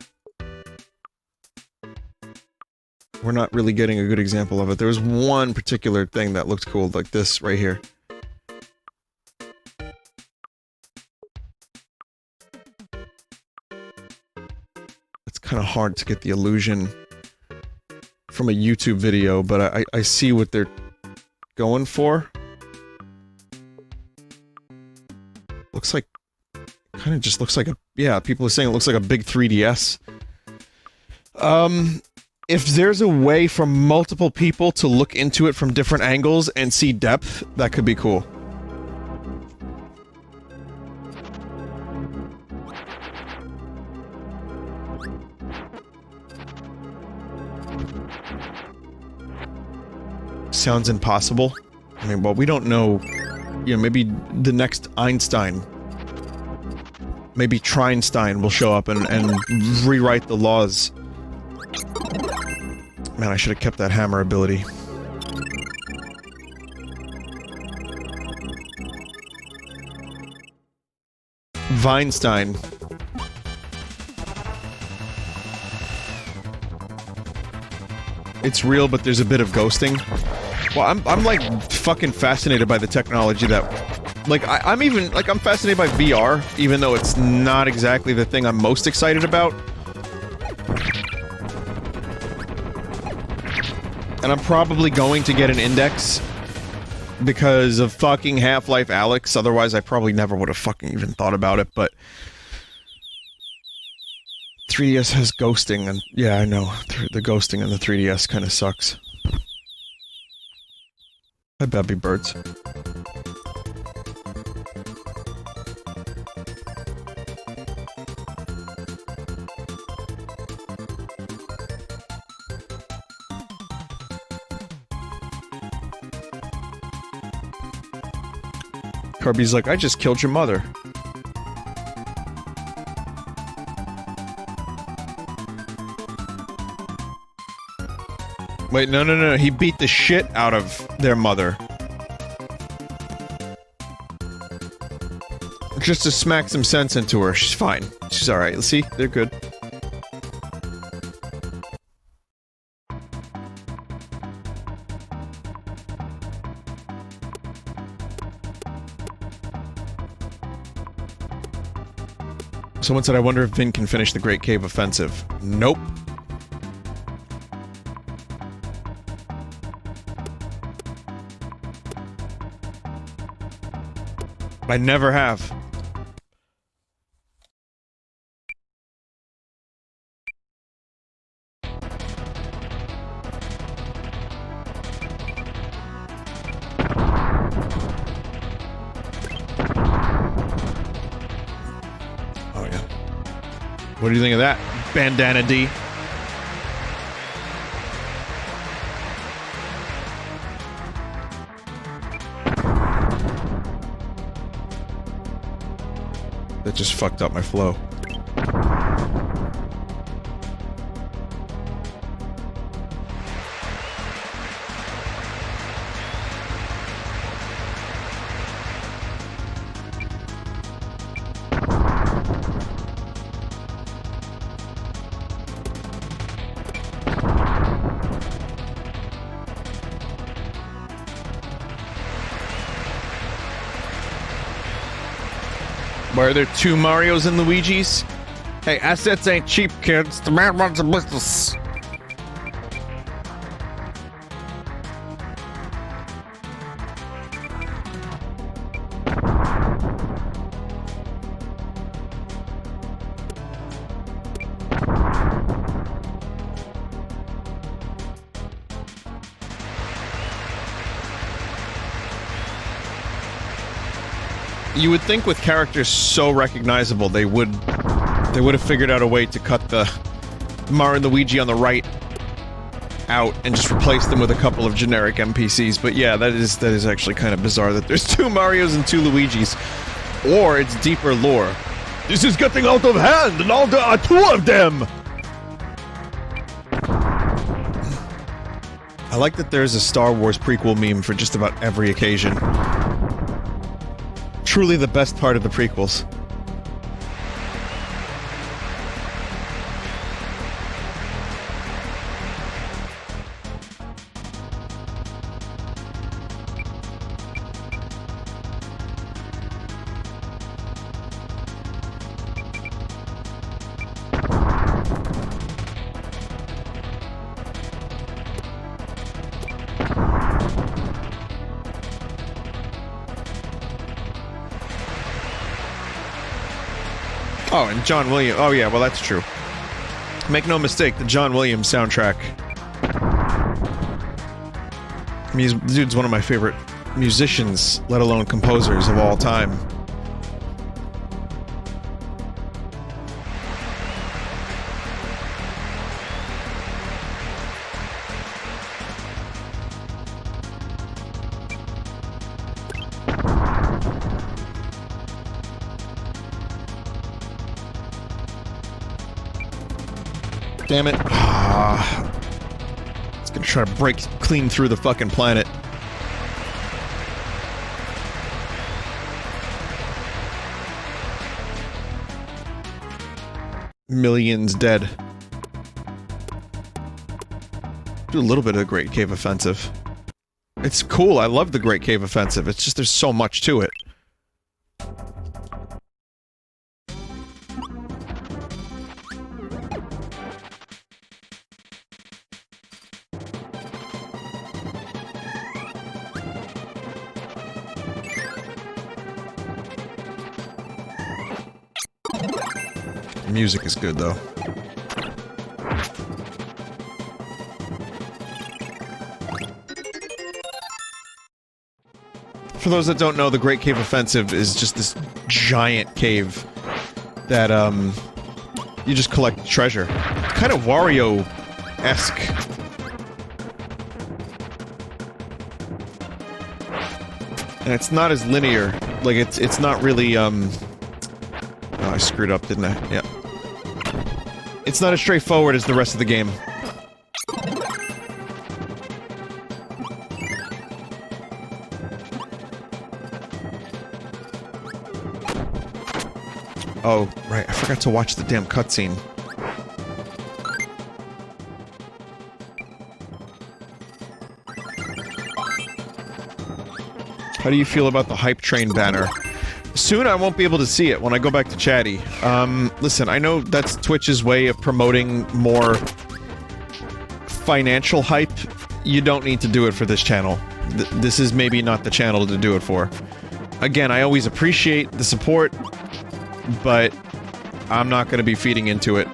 We're not really getting a good example of it. There was one particular thing that looked cool, like this right here. It's kind of hard to get the illusion from a YouTube video, but I see what they're going for. Looks like... kind of just looks like a... yeah, people are saying it looks like a big 3DS. If there's a way for multiple people to look into it from different angles and see depth, that could be cool. Sounds impossible. I mean, well, we don't know... you know, maybe the next Einstein... maybe Trinestein will show up and rewrite the laws. Man, I should have kept that hammer ability. Vinestein. It's real, but there's a bit of ghosting. Well, I'm like fucking fascinated by the technology that... like, I'm even, like, I'm fascinated by VR, even though it's not exactly the thing I'm most excited about. And I'm probably going to get an Index because of fucking Half-Life Alyx, otherwise I probably never would have fucking even thought about it, but... 3DS has ghosting, and yeah, I know, the ghosting in the 3DS kinda sucks. Hi, Babby Birds. Kirby's like, I just killed your mother. Wait, no, he beat the shit out of their mother. Just to smack some sense into her. She's fine. She's alright. See? They're good. Someone said, I wonder if Vin can finish the Great Cave Offensive. Nope. I never have. What do you think of that, Bandana D? That just fucked up my flow. Why are there two Marios and Luigis? Hey, assets ain't cheap, kids. The man runs a business. You would think with characters so recognizable, they would have figured out a way to cut the Mario and Luigi on the right out and just replace them with a couple of generic NPCs. But yeah, that is actually kind of bizarre that there's two Marios and two Luigis. Or it's deeper lore. This is getting out of hand, and there are two of them! I like that there's a Star Wars prequel meme for just about every occasion. Truly the best part of the prequels. Oh, and John Williams. Oh yeah, well that's true. Make no mistake, the John Williams soundtrack. I mean, the dude's one of my favorite musicians, let alone composers of all time. Damn it. It's gonna try to break clean through the fucking planet. Millions dead. Do a little bit of the Great Cave Offensive. It's cool, I love the Great Cave Offensive, it's just there's so much to it. Music is good, though. For those that don't know, the Great Cave Offensive is just this giant cave that, you just collect treasure. It's kind of Wario-esque. And it's not as linear. Like, it's not really, Oh, I screwed up, didn't I? Yeah. It's not as straightforward as the rest of the game. Oh, right, I forgot to watch the damn cutscene. How do you feel about the Hype Train banner? Soon I won't be able to see it when I go back to chatty. Listen, I know that's Twitch's way of promoting more financial hype. You don't need to do it for this channel. This is maybe not the channel to do it for. Again, I always appreciate the support, but I'm not going to be feeding into it.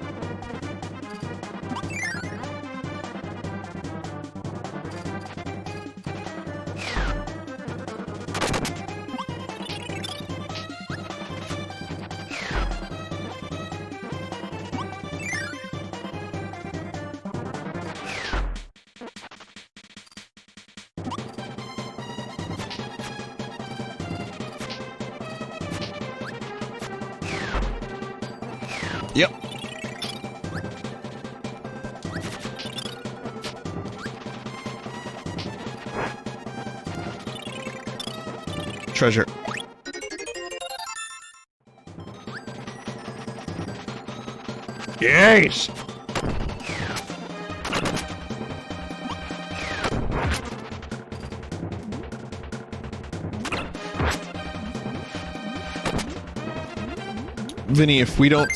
Yep. Treasure. Yes! Vinny, if we don't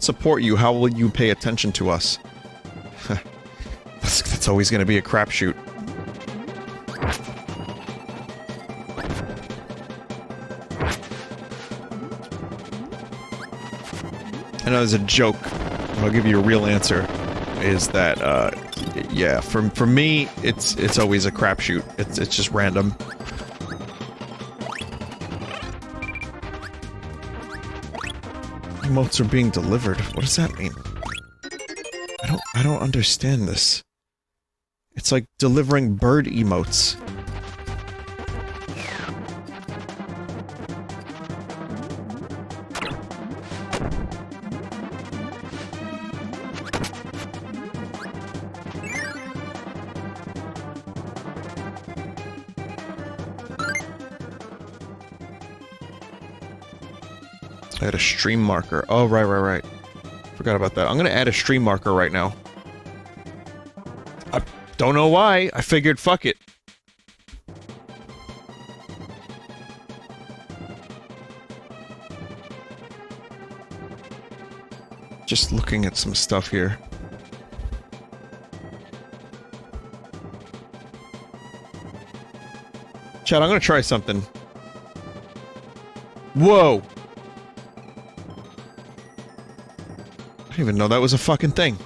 support you, how will you pay attention to us? That's always gonna be a crapshoot. I know there's a joke, but I'll give you a real answer. Is that, yeah, for me, it's always a crapshoot. It's just random. Emotes are being delivered. What does that mean? I don't understand this. It's like delivering bird emotes. Add a stream marker. Oh, right. Forgot about that. I'm gonna add a stream marker right now. I don't know why. I figured, fuck it. Just looking at some stuff here. Chat, I'm gonna try something. Whoa! I didn't even know that was a fucking thing.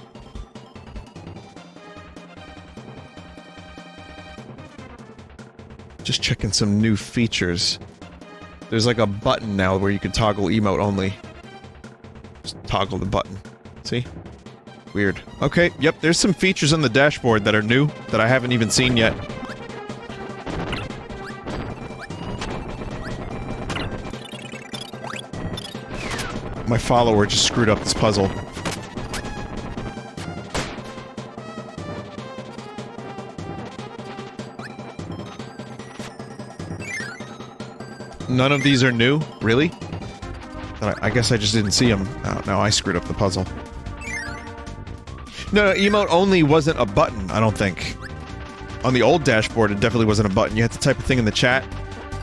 Just checking some new features. There's like a button now where you can toggle emote only. Just toggle the button. See? Weird. Okay, yep, there's some features on the dashboard that are new, that I haven't even seen yet. My follower just screwed up this puzzle. None of these are new? Really? I guess I just didn't see them. Oh, no, I screwed up the puzzle. No, emote only wasn't a button, I don't think. On the old dashboard, it definitely wasn't a button. You had to type a thing in the chat,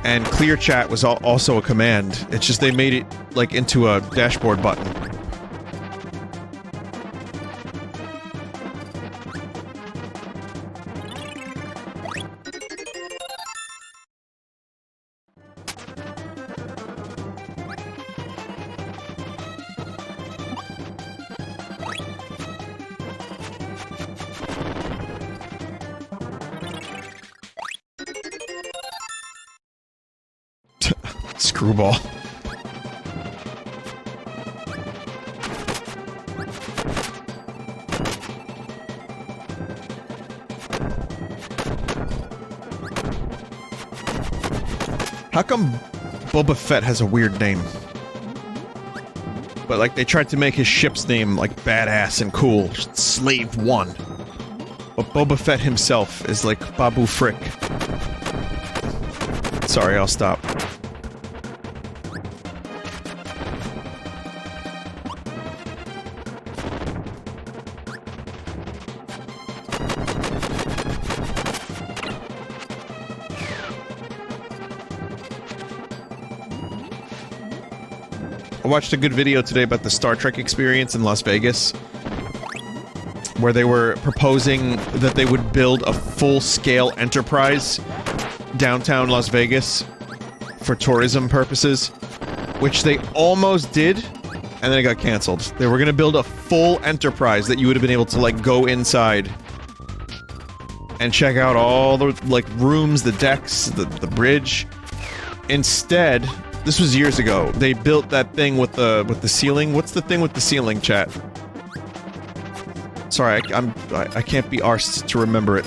and clear chat was also a command. It's just they made it, like, into a dashboard button. Screwball. How come Boba Fett has a weird name? But like they tried to make his ship's name like badass and cool, Slave 1. But Boba Fett himself is like Babu Frick. Sorry, I'll stop. I watched a good video today about the Star Trek experience in Las Vegas, where they were proposing that they would build a full-scale enterprise downtown Las Vegas for tourism purposes, which they almost did, and then it got canceled. They were gonna build a full enterprise that you would have been able to, like, go inside and check out all the, like, rooms, the decks, the bridge. Instead, this was years ago, they built that thing with the ceiling. What's the thing with the ceiling, chat? Sorry, I can't be arsed to remember it.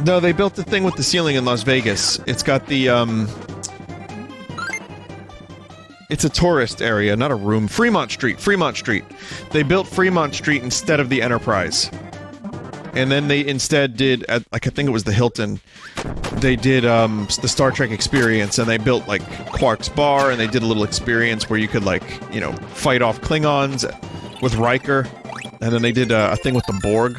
No, they built the thing with the ceiling in Las Vegas. It's got the, it's a tourist area, not a room. Fremont Street. They built Fremont Street instead of the Enterprise. And then they instead did, like, I think it was the Hilton, they did, the Star Trek experience, and they built, like, Quark's Bar, and they did a little experience where you could, like, you know, fight off Klingons with Riker, and then they did, a thing with the Borg.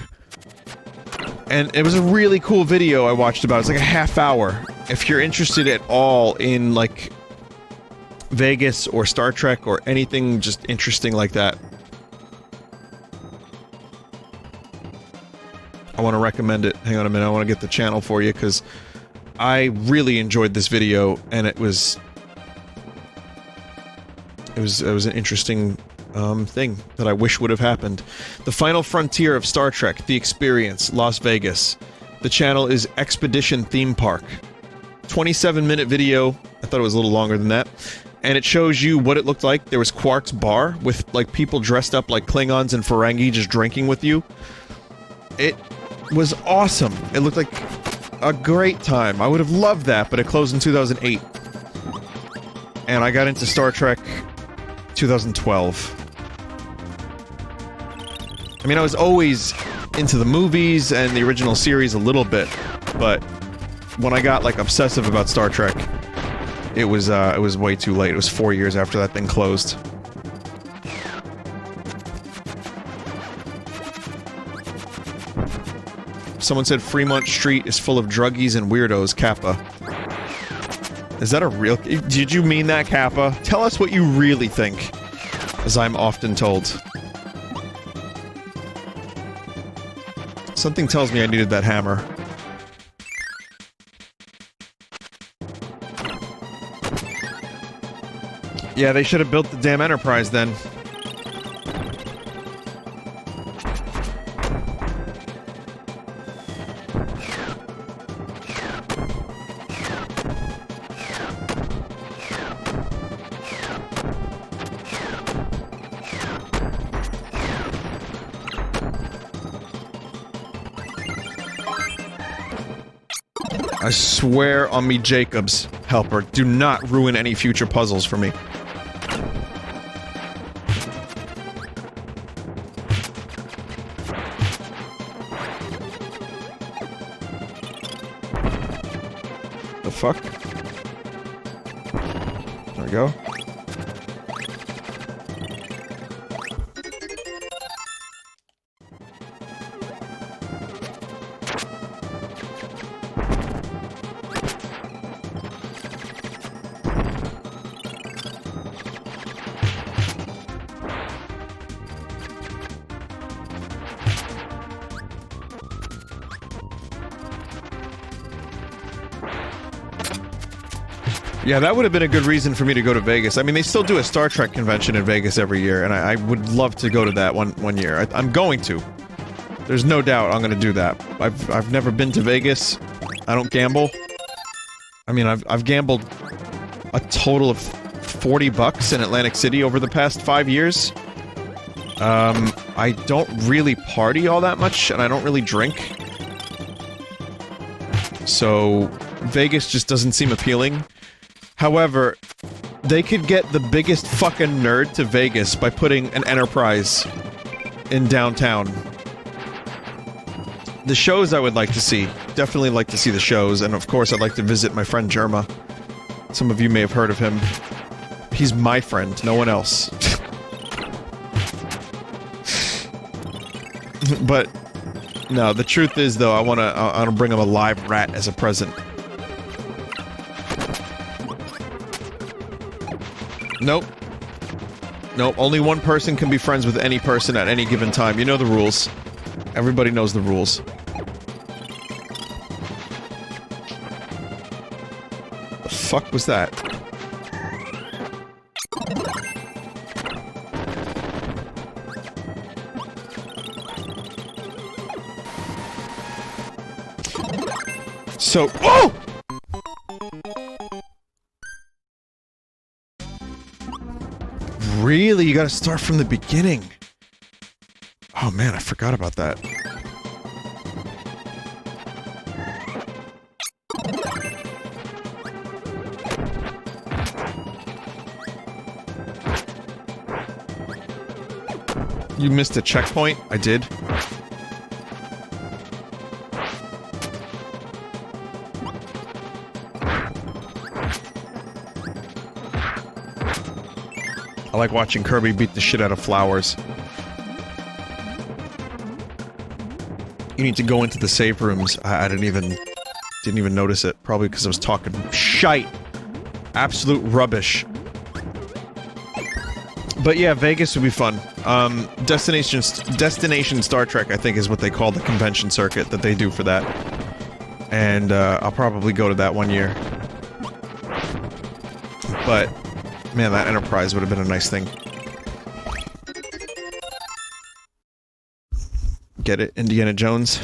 And it was a really cool video I watched about it. It's like a half hour. If you're interested at all in, like, Vegas or Star Trek or anything just interesting like that, I want to recommend it. Hang on a minute, I want to get the channel for you, because I really enjoyed this video, and it was an interesting thing that I wish would have happened. The Final Frontier of Star Trek, The Experience, Las Vegas. The channel is Expedition Theme Park. 27-minute video. I thought it was a little longer than that. And it shows you what it looked like. There was Quark's Bar, with, like, people dressed up like Klingons and Ferengi just drinking with you. It was awesome. It looked like a great time. I would have loved that, but it closed in 2008. And I got into Star Trek 2012. I mean, I was always into the movies and the original series a little bit, but when I got, like, obsessive about Star Trek, it was way too late. It was 4 years after that thing closed. Someone said Fremont Street is full of druggies and weirdos, Kappa. Is that a real... Did you mean that, Kappa? Tell us what you really think, as I'm often told. Something tells me I needed that hammer. Yeah, they should have built the damn Enterprise then. I swear on me, Jacobs, helper, do not ruin any future puzzles for me. The fuck? There we go. Yeah, that would have been a good reason for me to go to Vegas. I mean, they still do a Star Trek convention in Vegas every year, and I would love to go to that one year. I'm going to. There's no doubt I'm gonna do that. I've never been to Vegas. I don't gamble. I mean, I've gambled a total of $40 in Atlantic City over the past 5 years. I don't really party all that much, and I don't really drink. So, Vegas just doesn't seem appealing. However, they could get the biggest fucking nerd to Vegas by putting an Enterprise in downtown. The shows I would like to see. Definitely like to see the shows, and of course I'd like to visit my friend Germa. Some of you may have heard of him. He's my friend, no one else. But, no, the truth is, though, I wanna bring him a live rat as a present. Nope. Nope, only one person can be friends with any person at any given time. You know the rules. Everybody knows the rules. The fuck was that? So- oh! Really? You gotta start from the beginning. Oh man, I forgot about that. You missed a checkpoint? I did. I like watching Kirby beat the shit out of flowers. You need to go into the save rooms. I didn't even notice it. Probably because I was talking shite. Absolute rubbish. But yeah, Vegas would be fun. Destination Star Trek, I think, is what they call the convention circuit that they do for that. And, I'll probably go to that one year. But, man, that Enterprise would have been a nice thing. Get it? Indiana Jones?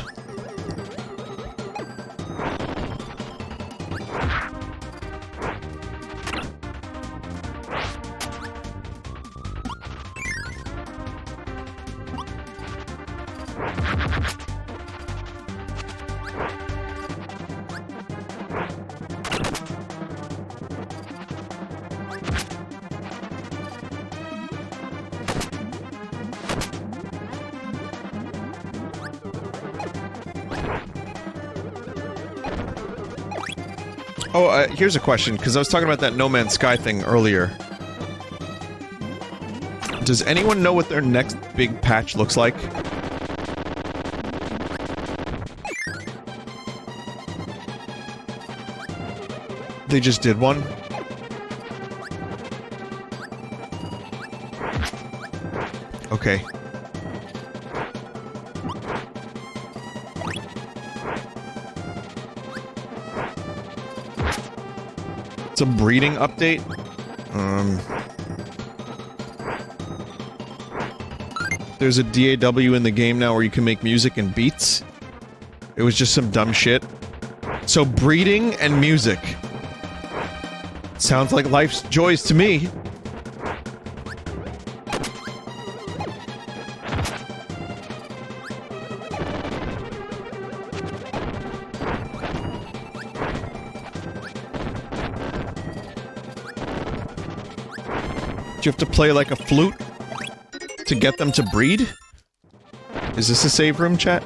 Oh, here's a question, because I was talking about that No Man's Sky thing earlier. Does anyone know what their next big patch looks like? They just did one? Okay. It's a breeding update? There's a DAW in the game now where you can make music and beats. It was just some dumb shit. So breeding and music. Sounds like life's joys to me. Do you have to play like a flute to get them to breed? Is this a save room, chat?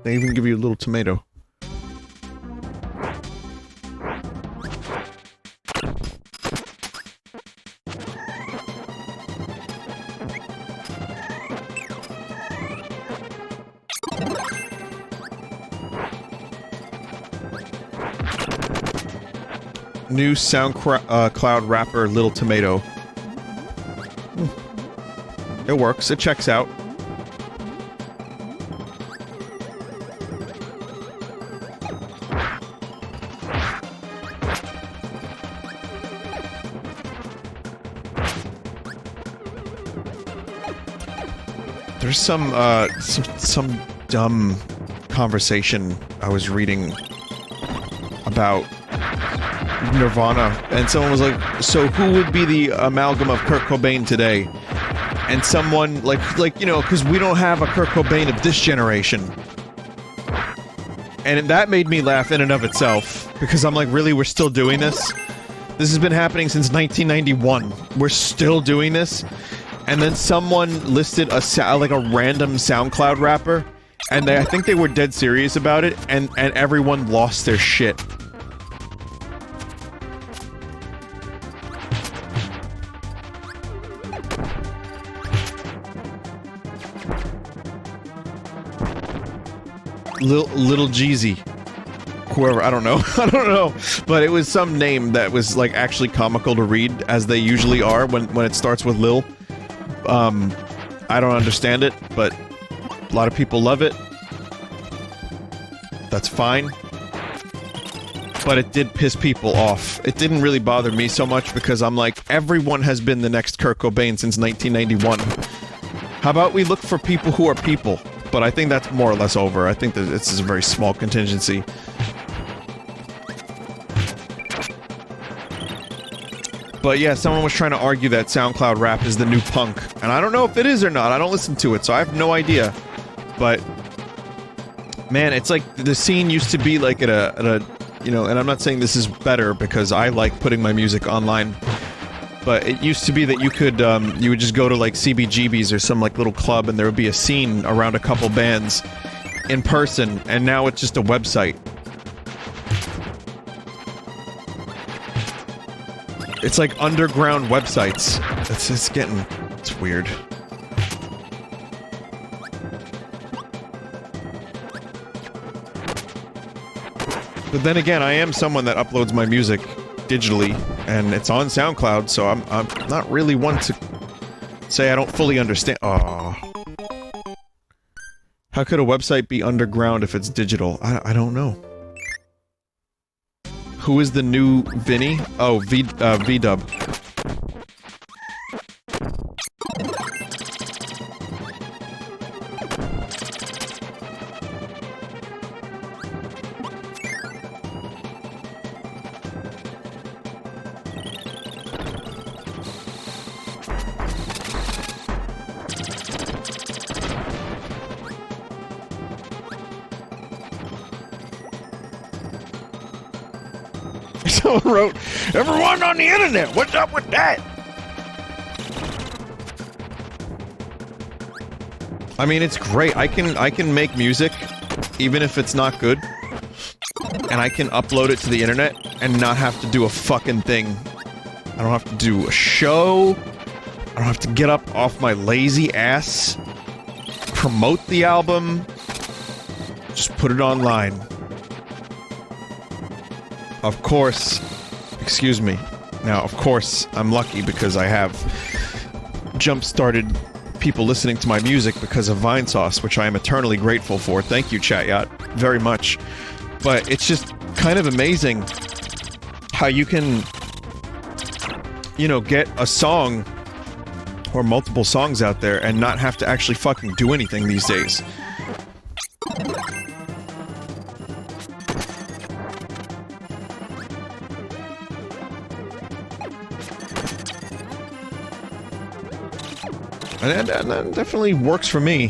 They even give you a little tomato. New SoundCloud rapper, Little Tomato. It works. It checks out. There's some dumb conversation I was reading about Nirvana, and someone was like, so who would be the amalgam of Kurt Cobain today? And someone, like, you know, because we don't have a Kurt Cobain of this generation. And that made me laugh in and of itself, because I'm like, really, we're still doing this? This has been happening since 1991. We're still doing this? And then someone listed a random SoundCloud rapper And I think they were dead serious about it, and everyone lost their shit. Little Jeezy. Whoever, I don't know. I don't know. But it was some name that was, like, actually comical to read, as they usually are when it starts with Lil. I don't understand it, but a lot of people love it. That's fine. But it did piss people off. It didn't really bother me so much because I'm like, everyone has been the next Kurt Cobain since 1991. How about we look for people who are people? But I think that's more or less over. I think that this is a very small contingency. But yeah, someone was trying to argue that SoundCloud rap is the new punk. And I don't know if it is or not. I don't listen to it, so I have no idea. But man, it's like the scene used to be like at a you know, and I'm not saying this is better because I like putting my music online. But it used to be that you could, you would just go to like CBGB's or some like little club and there would be a scene around a couple bands in person, and now it's just a website. It's like underground websites. It's weird. But then again, I am someone that uploads my music digitally, and it's on SoundCloud, so I'm not really one to say I don't fully understand. Aww. How could a website be underground if it's digital? I don't know. Who is the new Vinny? Oh, V-Dub. Someone wrote, "Everyone on the internet, what's up with that?" I mean, it's great. I can make music, even if it's not good, and I can upload it to the internet and not have to do a fucking thing. I don't have to do a show. I don't have to get up off my lazy ass, promote the album, just put it online. Of course, excuse me. Now, of course, I'm lucky because I have jump-started people listening to my music because of Vinesauce, which I am eternally grateful for. Thank you, Chat Yacht, very much. But it's just kind of amazing how you can, you know, get a song or multiple songs out there and not have to actually fucking do anything these days. And that definitely works for me.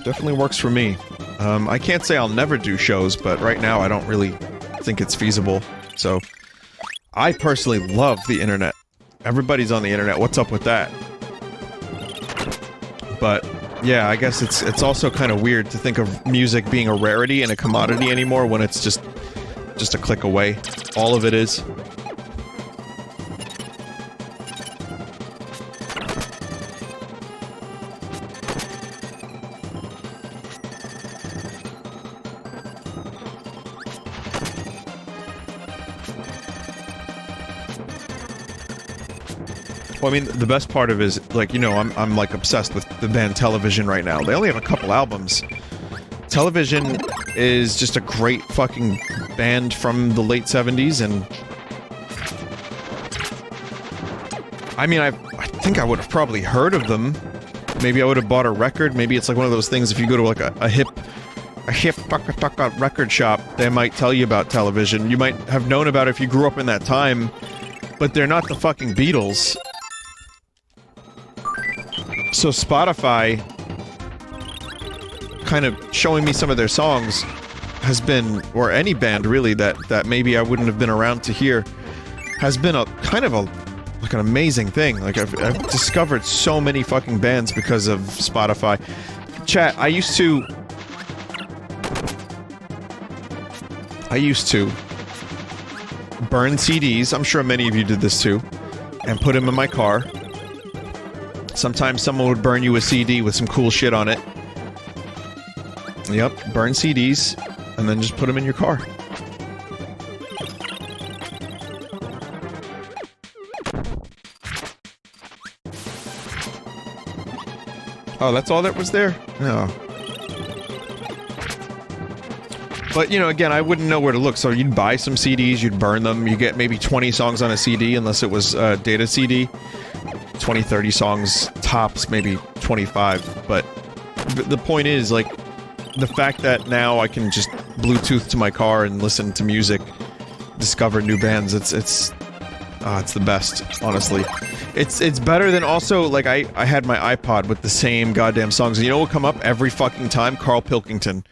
Definitely works for me. I can't say I'll never do shows, but right now I don't really think it's feasible. So, I personally love the internet. Everybody's on the internet. What's up with that? But yeah, I guess it's also kind of weird to think of music being a rarity and a commodity anymore when it's just a click away. All of it is. Well, I mean, the best part of it is, like, you know, I'm like obsessed with the band Television right now. They only have a couple albums. Television is just a great fucking band from the late 70s, and I mean, I think I would have probably heard of them. Maybe I would have bought a record. Maybe it's like one of those things, if you go to like a hip record shop, they might tell you about Television. You might have known about it if you grew up in that time, but they're not the fucking Beatles. So Spotify, kind of showing me some of their songs, has been, or any band really that maybe I wouldn't have been around to hear, has been a kind of a like an amazing thing. Like I've discovered so many fucking bands because of Spotify. Chat, I used to burn CDs, I'm sure many of you did this too, and put them in my car. Sometimes someone would burn you a CD with some cool shit on it. Yep, burn CDs, and then just put them in your car. Oh, that's all that was there? No. But, you know, again, I wouldn't know where to look, so you'd buy some CDs, you'd burn them, you get maybe 20 songs on a CD, unless it was a data CD. 20, 30 songs, tops, maybe 25, but the point is, like, the fact that now I can just Bluetooth to my car and listen to music, discover new bands, it's the best, honestly. It's better than also, like, I had my iPod with the same goddamn songs, and you know what would come up every fucking time? Carl Pilkington.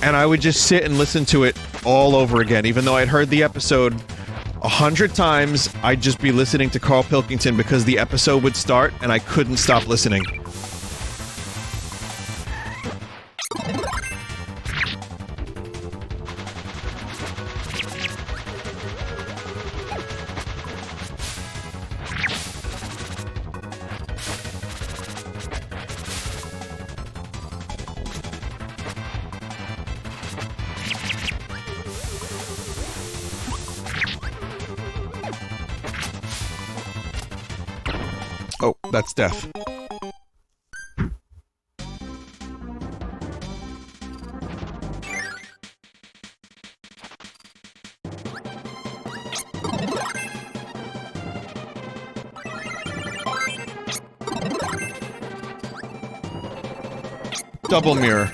And I would just sit and listen to it all over again, even though I'd heard the episode 100 times, I'd just be listening to Carl Pilkington because the episode would start, and I couldn't stop listening. Oh, that's death. Double mirror.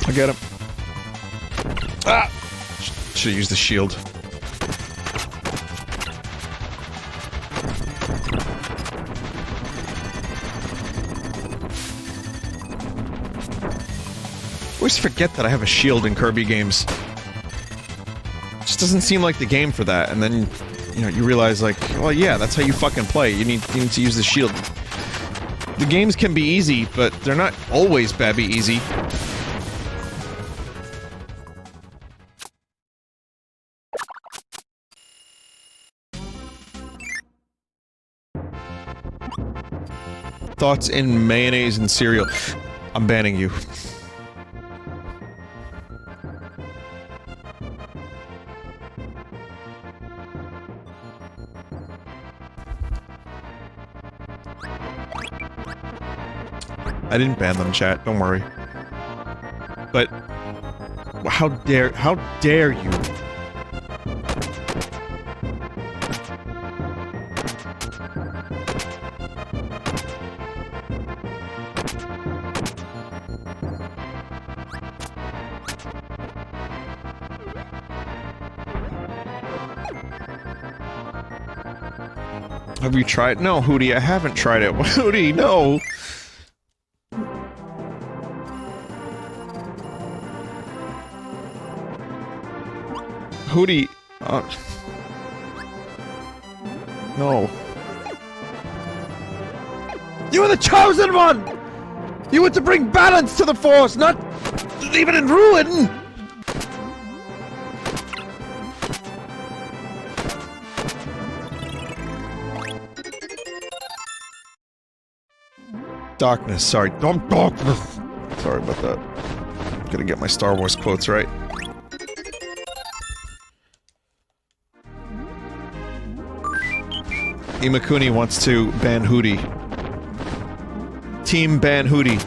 I get him. Ah! Should've used the shield. I always forget that I have a shield in Kirby games. Just doesn't seem like the game for that, and then, you know, you realize, like, well, yeah, that's how you fucking play. You need to use the shield. The games can be easy, but they're not always babby easy. Thoughts in mayonnaise and cereal. I'm banning you. I didn't ban them, chat. Don't worry. But how dare you? Have you tried? No, Hootie, I haven't tried it. Hootie, no! Hootie, no. You were the chosen one! You were to bring balance to the Force, not leave it in ruin! Darkness, sorry. Darkness! Sorry about that. Gotta get my Star Wars quotes right. Imakuni wants to ban Hootie. Team ban Hootie.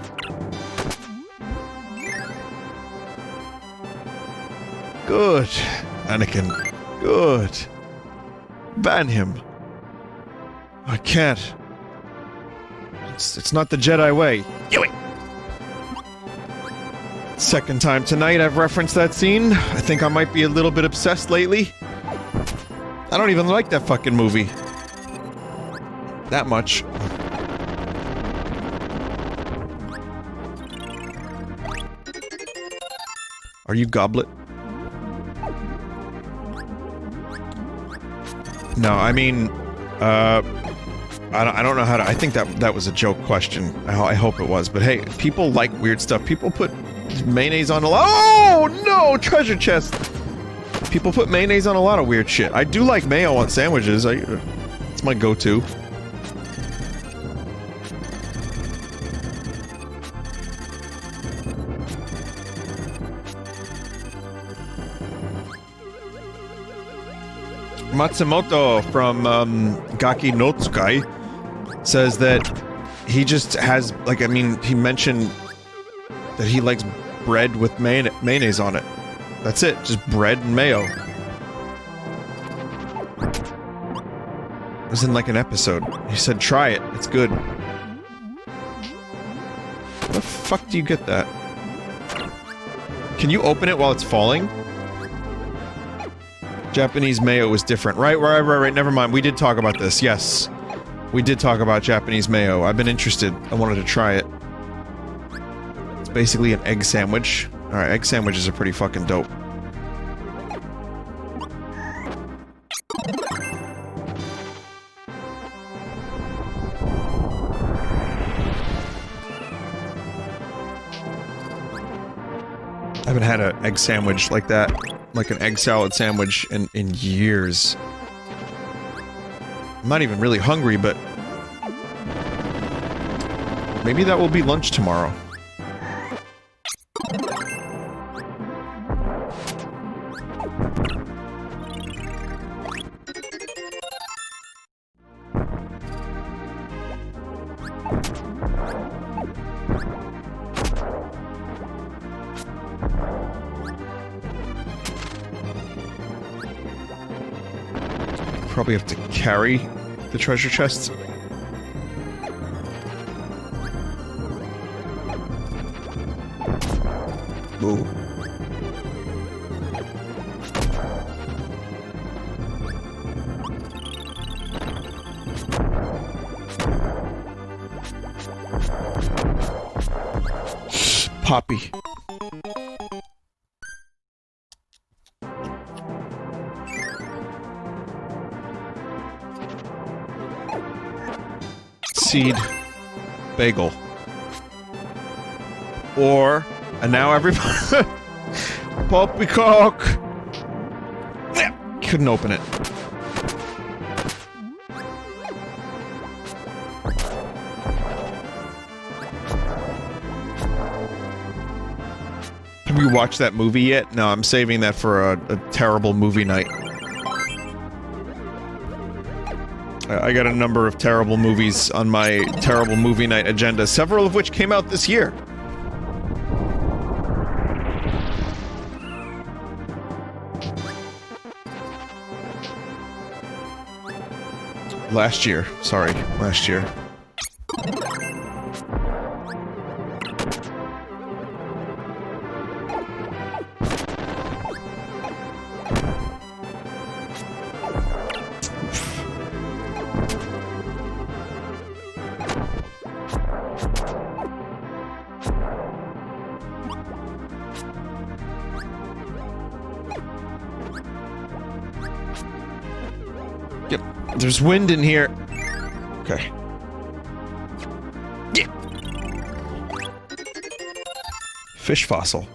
Good. Anakin. Good. Ban him. I can't. It's not the Jedi way. Yui! Second time tonight I've referenced that scene. I think I might be a little bit obsessed lately. I don't even like that fucking movie. That much. Are you Goblet? No, I mean, I don't know how to. I think that was a joke question. I hope it was. But hey, people like weird stuff. People put mayonnaise on a lot. Oh no, treasure chest. People put mayonnaise on a lot of weird shit. I do like mayo on sandwiches. It's my go-to. Matsumoto from Gaki no Tsukai says that he just has, like, I mean, he mentioned that he likes bread with mayonnaise on it. That's it, just bread and mayo. It was in like an episode. He said, try it, it's good. Where the fuck do you get that? Can you open it while it's falling? Japanese mayo is different. Right, never mind. We did talk about this, yes. We did talk about Japanese mayo. I've been interested. I wanted to try it. It's basically an egg sandwich. Alright, egg sandwiches are pretty fucking dope. I haven't had an egg sandwich like that. Like an egg salad sandwich in years. I'm not even really hungry, but maybe that will be lunch tomorrow. Probably have to carry the treasure chest. Ooh. Poppy. Seed bagel. Or, and now everybody poppycock. Couldn't open it. Have you watched that movie yet? No, I'm saving that for a terrible movie night. I got a number of terrible movies on my terrible movie night agenda, several of which came out this year. Last year. Sorry, last year. Yep, there's wind in here. Okay. Yeah. Fish fossil.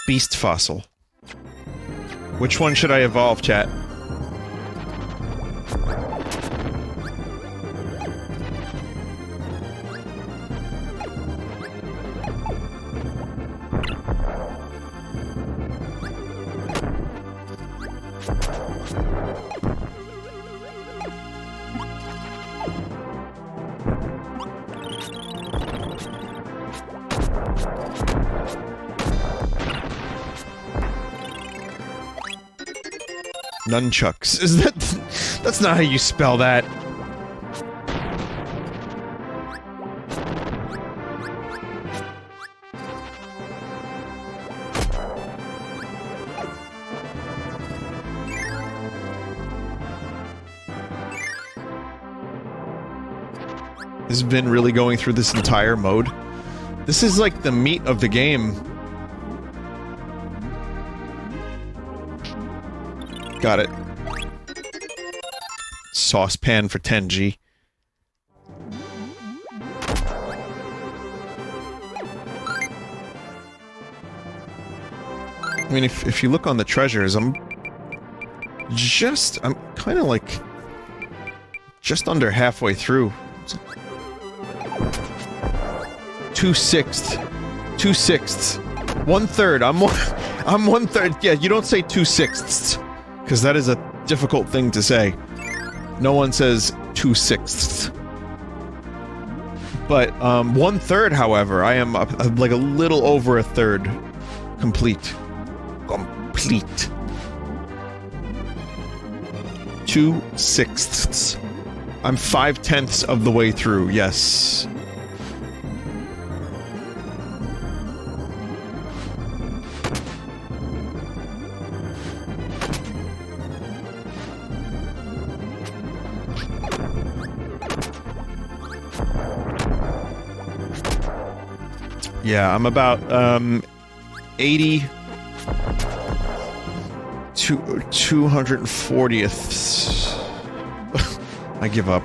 Beast fossil. Which one should I evolve, chat? Nunchucks. Is that... That's not how you spell that. Has Vin really going through this entire mode? This is like the meat of the game. Got it. Saucepan for 10G. I mean, if you look on the treasures, I'm kind of like... just under halfway through. 2/6. 2/6. 1/3. I'm 1/3. Yeah, you don't say 2/6. Because that is a difficult thing to say. No one says 2/6. But, 1/3, however, I am like a little over a third complete. Complete. 2/6. I'm 5/10 of the way through, yes. Yeah, I'm about, 80... 240th. I give up.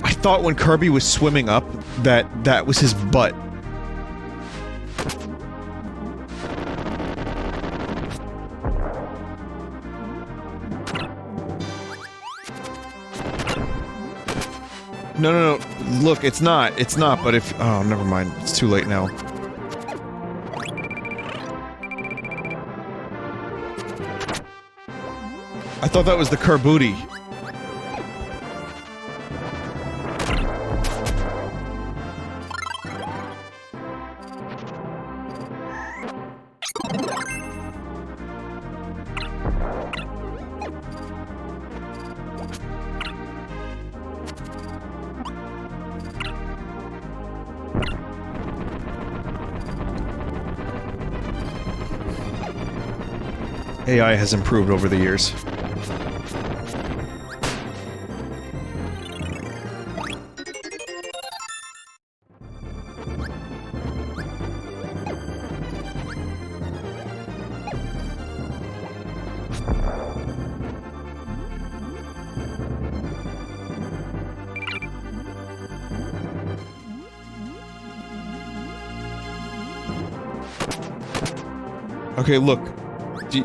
I thought when Kirby was swimming up that was his butt. No, look, it's not, but if- oh, never mind, it's too late now. I thought that was the Kerbooty. AI has improved over the years. Okay, look.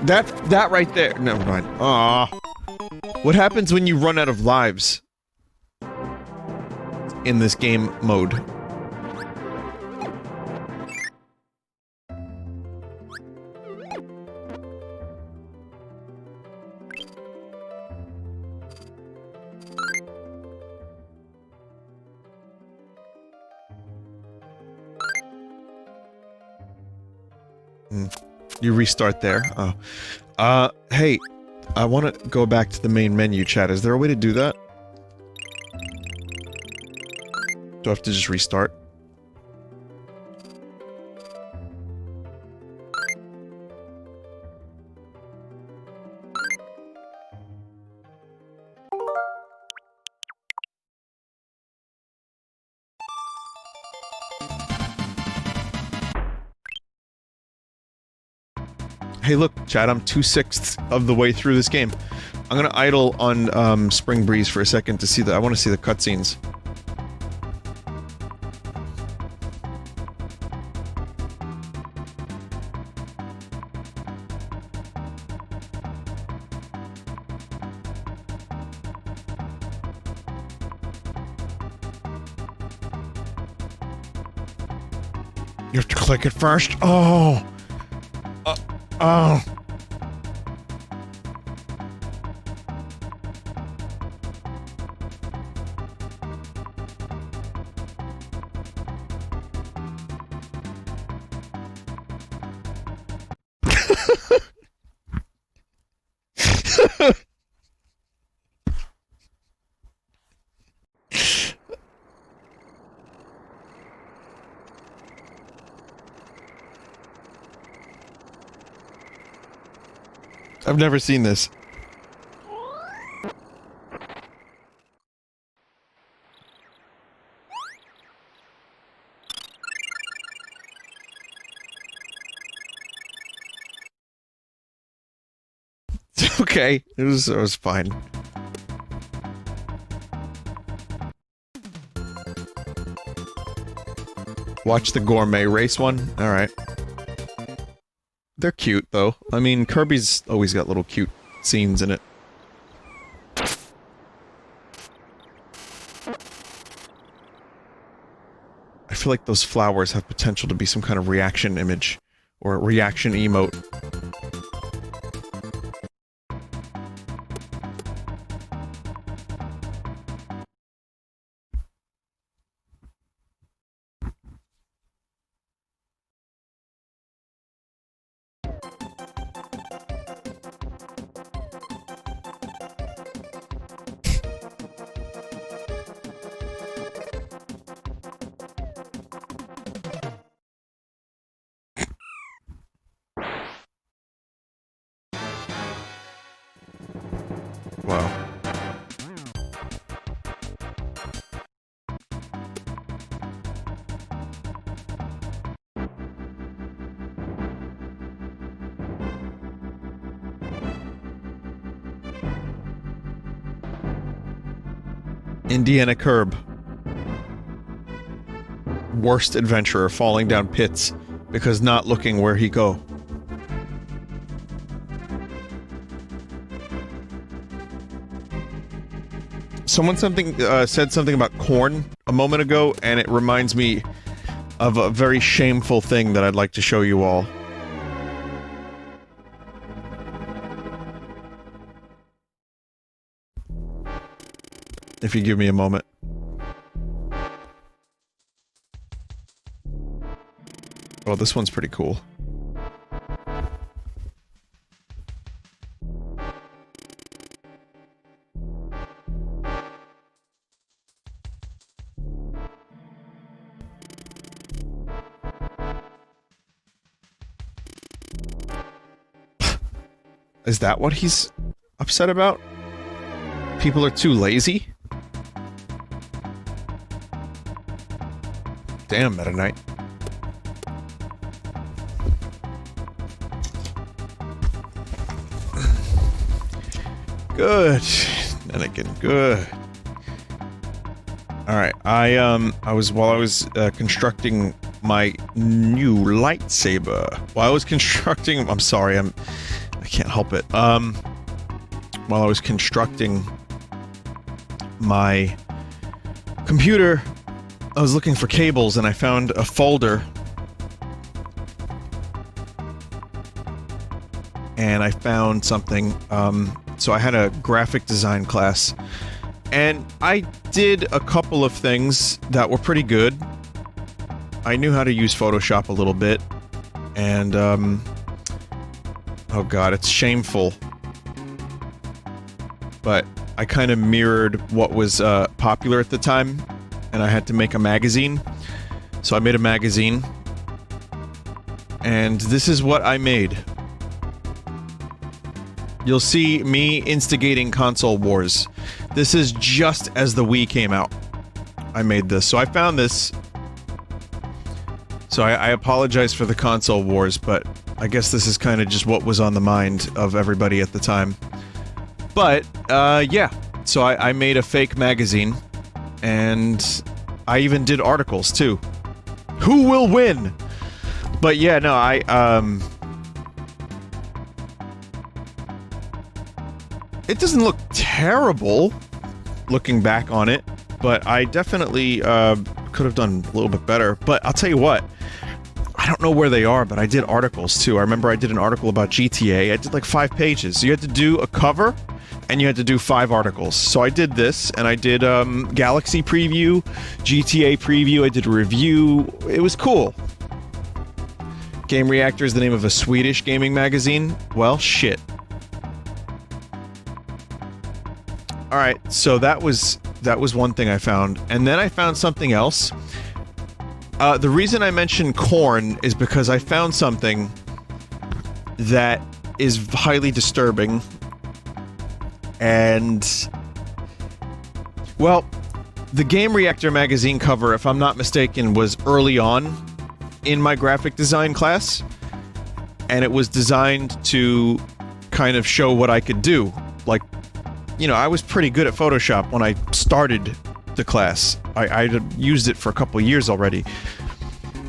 That right there. Never mind. Aww. What happens when you run out of lives in this game mode? You restart there. Oh. Hey, I want to go back to the main menu, chat. Is there a way to do that? Do I have to just restart? Hey look, chat, I'm 2/6 of the way through this game. I'm gonna idle on, Spring Breeze for a second to see the- I wanna see the cutscenes. You have to click it first? Oh! Oh! I've never seen this. Okay, it was fine. Watch the gourmet race one? Alright. They're cute, though. I mean, Kirby's always got little cute scenes in it. I feel like those flowers have potential to be some kind of reaction image. Or a reaction emote. Wow. Indiana Curb. Worst adventurer falling down pits because not looking where he go. Someone said something about corn a moment ago, and it reminds me of a very shameful thing that I'd like to show you all. If you give me a moment. Oh, this one's pretty cool. Is that what he's upset about? People are too lazy? Damn, Meta Knight. Good. Anakin, good. Alright, while I was constructing my new lightsaber. While I was constructing, I'm sorry, I can't help it. While I was constructing my computer, I was looking for cables and I found a folder. And I found something, so I had a graphic design class. And I did a couple of things that were pretty good. I knew how to use Photoshop a little bit. And, oh god, it's shameful. But I kind of mirrored what was popular at the time, and I had to make a magazine. So I made a magazine. And this is what I made. You'll see me instigating console wars. This is just as the Wii came out. I made this. So I found this. So I apologize for the console wars, but I guess this is kind of just what was on the mind of everybody at the time. But, yeah. So I made a fake magazine, and I even did articles, too. Who will win? But yeah, no, it doesn't look terrible, looking back on it, but I definitely, could have done a little bit better. But I'll tell you what, I don't know where they are, but I did articles too. I remember I did an article about GTA. I did like 5 pages. So you had to do a cover, and you had to do 5 articles. So I did this, and I did Galaxy preview, GTA preview, I did a review. It was cool. Game Reactor is the name of a Swedish gaming magazine. Well, shit. Alright, so that was one thing I found. And then I found something else. The reason I mentioned corn is because I found something that is highly disturbing. And... well, the Game Reactor magazine cover, if I'm not mistaken, was early on in my graphic design class. And it was designed to kind of show what I could do. Like, you know, I was pretty good at Photoshop when I started the class. I'd used it for a couple years already.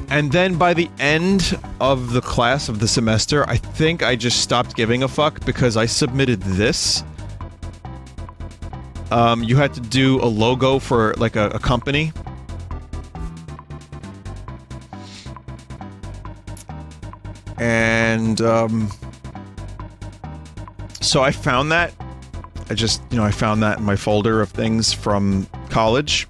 And then by the end of the class, of the semester, I think I just stopped giving a fuck because I submitted this. You had to do a logo for, like, a company. And, so I found that. I found that in my folder of things from college.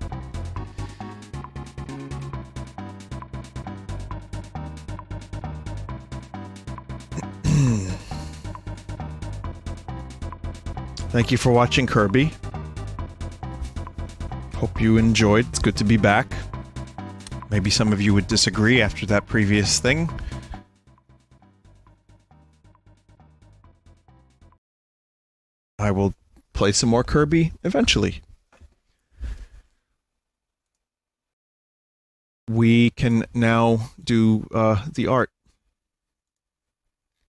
Thank you for watching, Kirby. Hope you enjoyed. It's good to be back. Maybe some of you would disagree after that previous thing. I will play some more Kirby eventually. We can now do the art.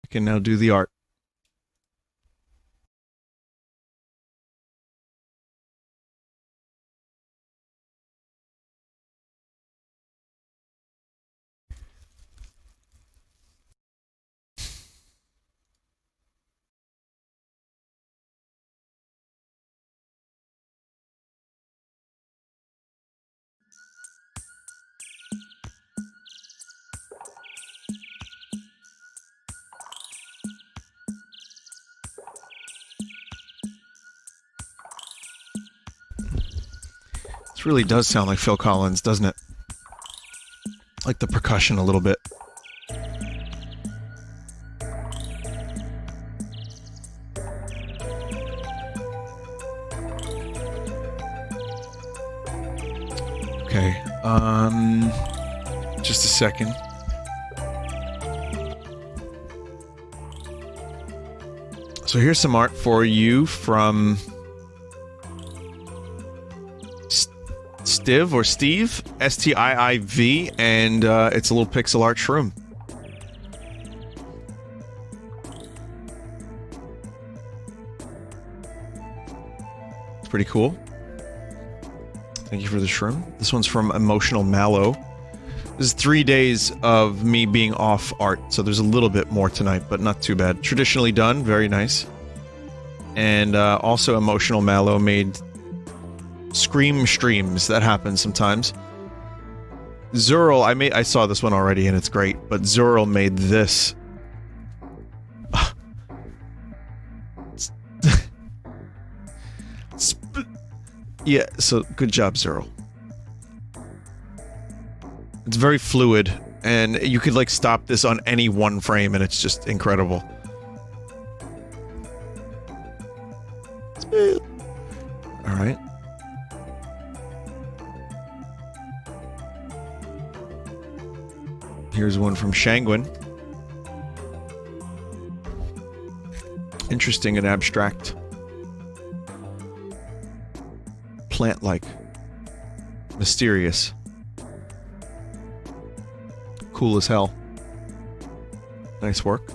We can now do the art. This really does sound like Phil Collins, doesn't it? Like the percussion a little bit. Okay, just a second. So here's some art for you from Stiv or Steve, S-T-I-I-V, and it's a little pixel art shroom. It's pretty cool. Thank you for the shroom. This one's from Emotional Mallow. This is 3 days of me being off art, so there's a little bit more tonight, but not too bad. Traditionally done, very nice. And also Emotional Mallow made Scream streams. That happens sometimes. Zurl, I saw this one already and it's great, but Zurl made this. Yeah, so good job, Zurl. It's very fluid, and you could, like, stop this on any one frame and it's just incredible. Alright. Here's one from Shangwin. Interesting and abstract. Plant-like. Mysterious. Cool as hell. Nice work.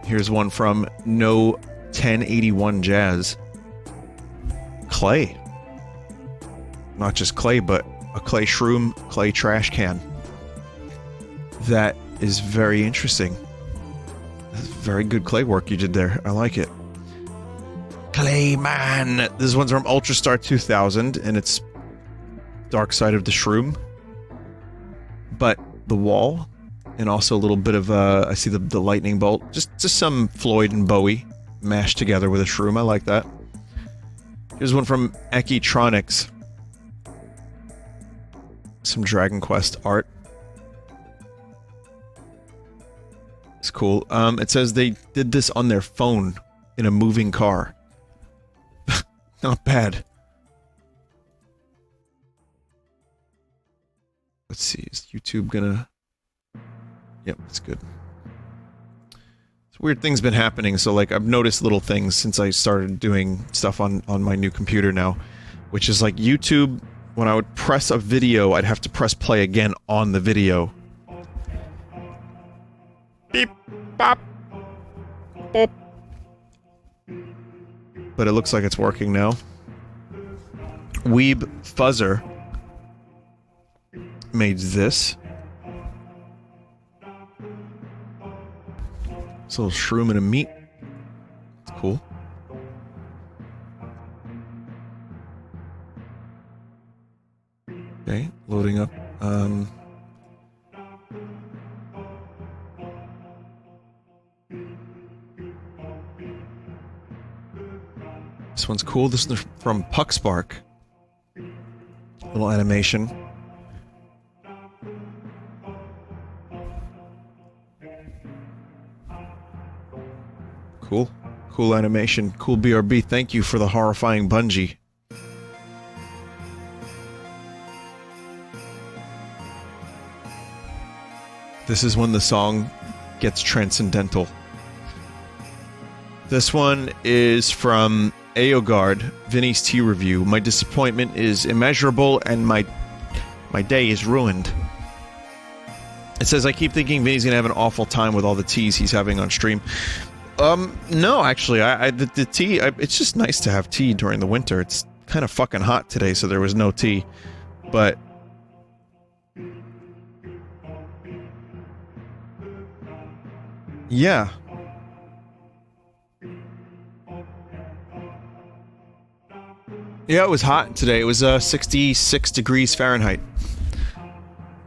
Here's one from No 1081 Jazz. Clay. Not just clay, but a clay shroom, clay trash can. That is very interesting. That's very good clay work you did there. I like it. Clayman! This one's from Ultrastar 2000, and it's Dark Side of the Shroom. But the wall and also a little bit of, I see the lightning bolt. Just some Floyd and Bowie mashed together with a shroom. I like that. Here's one from Ekitronics. Some Dragon Quest art. It's cool. It says they did this on their phone in a moving car. Not bad. Let's see, is YouTube gonna... Yep, it's good. Weird things been happening, so like I've noticed little things since I started doing stuff on my new computer now, which is like YouTube, when I would press a video, I'd have to press play again on the video. Beep, bop, boop. But it looks like it's working now. Weeb Fuzzer made this. It's a little shroom and a meat. It's cool. Okay, loading up. This one's cool. This is from Puckspark. Little animation. Cool. Cool animation. Cool BRB. Thank you for the horrifying bungee. This is when the song gets transcendental. This one is from Aogard, Vinny's tea review. My disappointment is immeasurable and my day is ruined. It says, I keep thinking Vinny's gonna have an awful time with all the teas he's having on stream. No, actually, the tea, it's just nice to have tea during the winter. It's kind of fucking hot today, so there was no tea. But... yeah. Yeah, it was hot today. It was 66 degrees Fahrenheit.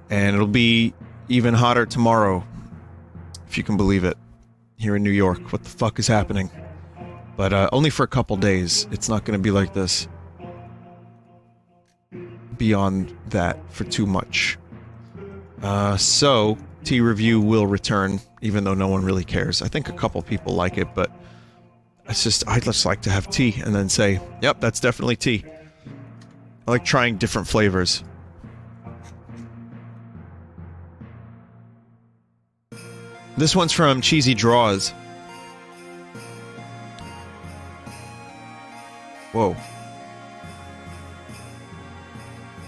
And it'll be even hotter tomorrow, if you can believe it, here in New York. What the fuck is happening? But only for a couple days. It's not going to be like this beyond that for too much. So, tea review will return, even though no one really cares. I think a couple people like it, but it's just, I just like to have tea and then say, yep, that's definitely tea. I like trying different flavors. This one's from Cheesy Draws. Whoa.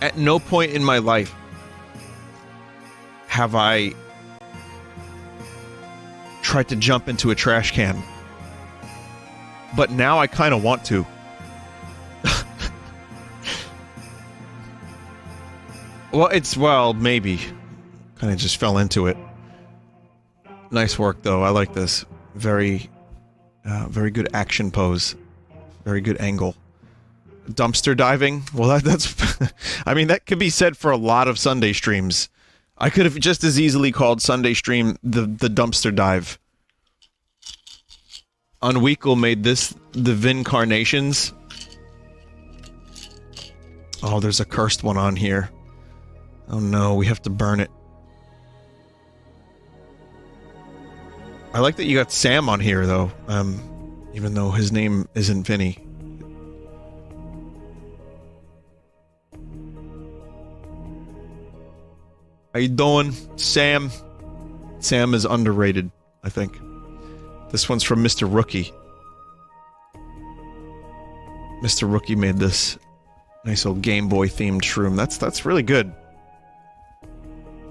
At no point in my life have I tried to jump into a trash can. But now I kind of want to. Well, maybe. Kind of just fell into it. Nice work, though. I like this. Very good action pose. Very good angle. Dumpster diving? Well, that's... I mean, that could be said for a lot of Sunday streams. I could have just as easily called Sunday stream the dumpster dive. Unweekle made this the Vincarnations. Oh, there's a cursed one on here. Oh no, we have to burn it. I like that you got Sam on here, though. Even though his name isn't Vinny. How you doing, Sam? Sam is underrated, I think. This one's from Mr. Rookie. Mr. Rookie made this nice old Game Boy themed shroom. That's really good.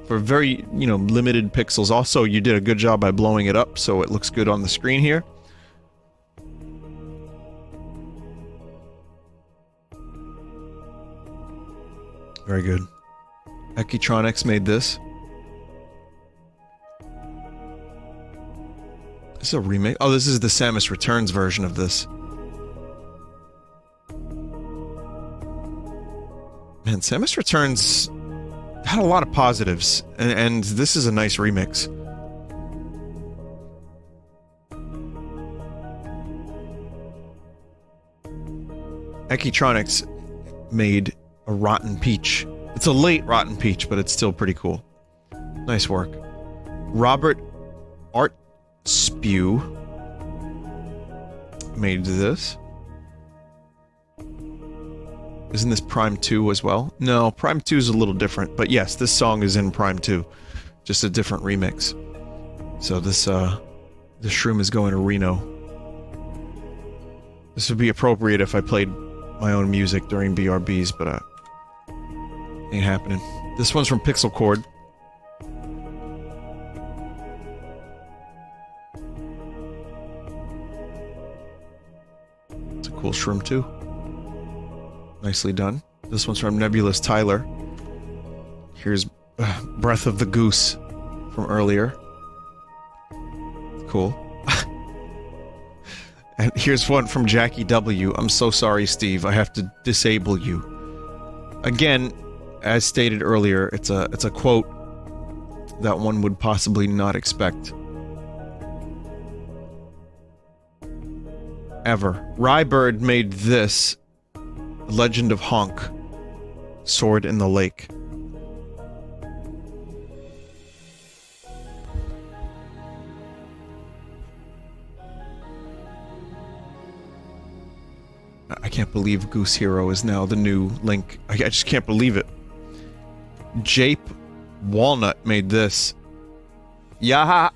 For very, you know, limited pixels. Also, you did a good job by blowing it up, so it looks good on the screen here. Very good. Ekitronics made this. This is a remake. Oh, this is the Samus Returns version of this. Man, Samus Returns had a lot of positives, and this is a nice remix. Ekitronics made a Rotten Peach. It's a late Rotten Peach, but it's still pretty cool. Nice work. Robert Artspew made this. Isn't this Prime 2 as well? No, Prime 2 is a little different, but yes, this song is in Prime 2. Just a different remix. So this shroom is going to Reno. This would be appropriate if I played my own music during BRBs, but ain't happening. This one's from Pixel Cord. It's a cool shroom too. Nicely done. This one's from Nebulous Tyler. Here's Breath of the Goose from earlier. Cool. And here's one from Jackie W. I'm so sorry, Steve. I have to disable you. Again, as stated earlier, it's a quote that one would possibly not expect. Ever. Rybird made this Legend of Honk. Sword in the Lake. I can't believe Goose Hero is now the new Link. I just can't believe it. Jape Walnut made this. Yaha!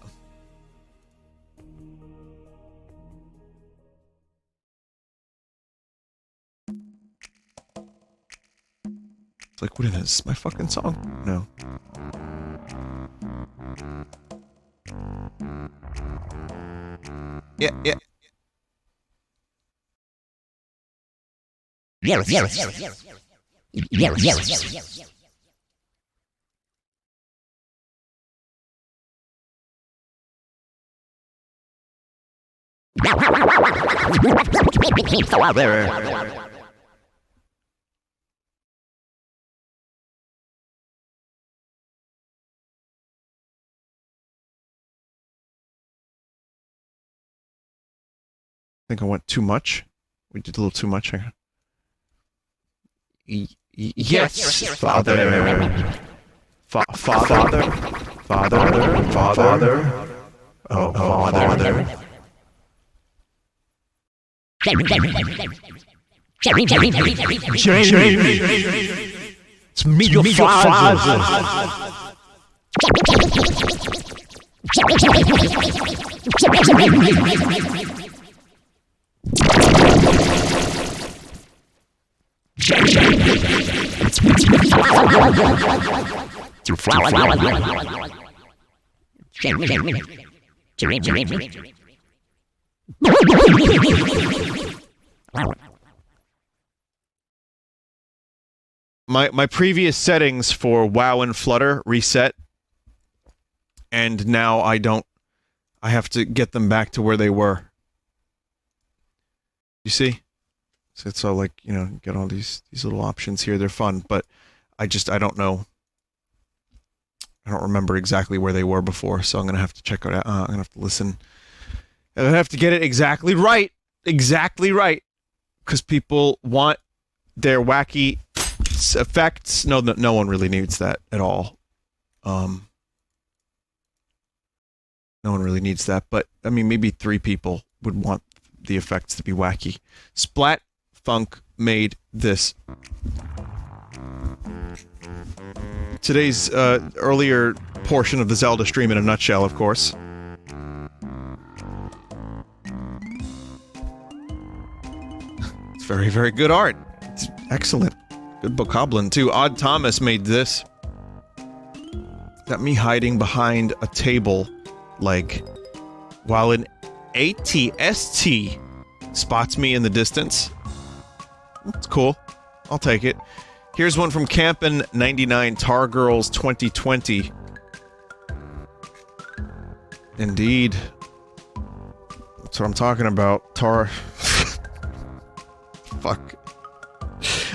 It's like, what is this? My fucking song? No. Yeah. I think I went too much. We did a little too much. Yes, Father. Father. Oh, Father. It's me, your father. My previous settings for WoW and Flutter reset, and now I have to get them back to where they were. You see? So it's all like, you know, get all these little options here. They're fun, but I don't know. I don't remember exactly where they were before, so I'm gonna have to check it out. I'm gonna have to listen. I'm gonna have to get it exactly right, because people want their wacky effects. No one really needs that at all. No one really needs that, but I mean, maybe 3 people would want the effects to be wacky. Splat Funk made this. Today's earlier portion of the Zelda stream in a nutshell, of course. It's very, very good art. It's excellent. Good bokoblin, too. Odd Thomas made this. Got me hiding behind a table, like, while an ATST spots me in the distance. It's cool. I'll take it. Here's one from Campin99 Tar Girls 2020. Indeed. That's what I'm talking about. Tar... Fuck.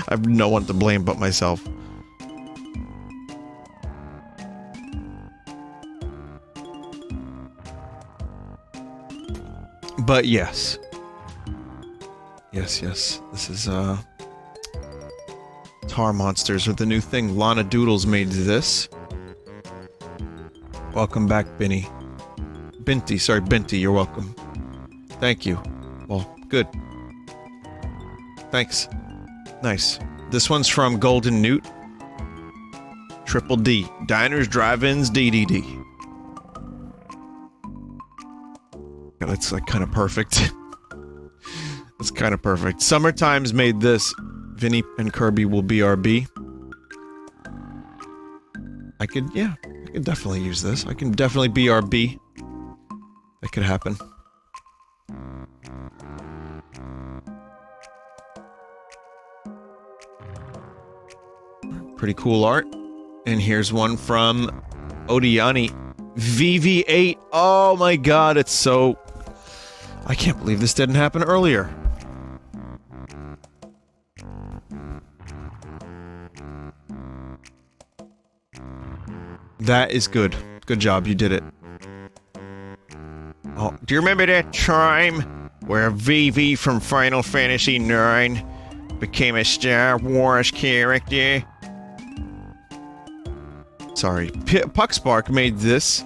I have no one to blame but myself. But yes. Yes, yes. This is, Tar Monsters are the new thing. Lana Doodles made this. Welcome back, Vinny. Binty, sorry, Binty, you're welcome. Thank you. Well, good. Thanks. Nice. This one's from Golden Newt. Triple D. Diners, Drive-Ins, DDD. Yeah, that's like kind of perfect. That's kind of perfect. Summertime's made this. Vinny and Kirby will BRB. I could definitely use this. I can definitely BRB. That could happen. Pretty cool art. And here's one from Odiani. VV8. Oh my god, it's so... I can't believe this didn't happen earlier. That is good. Good job, you did it. Oh, do you remember that time where VV from Final Fantasy IX became a Star Wars character? Sorry. Puckspark made this.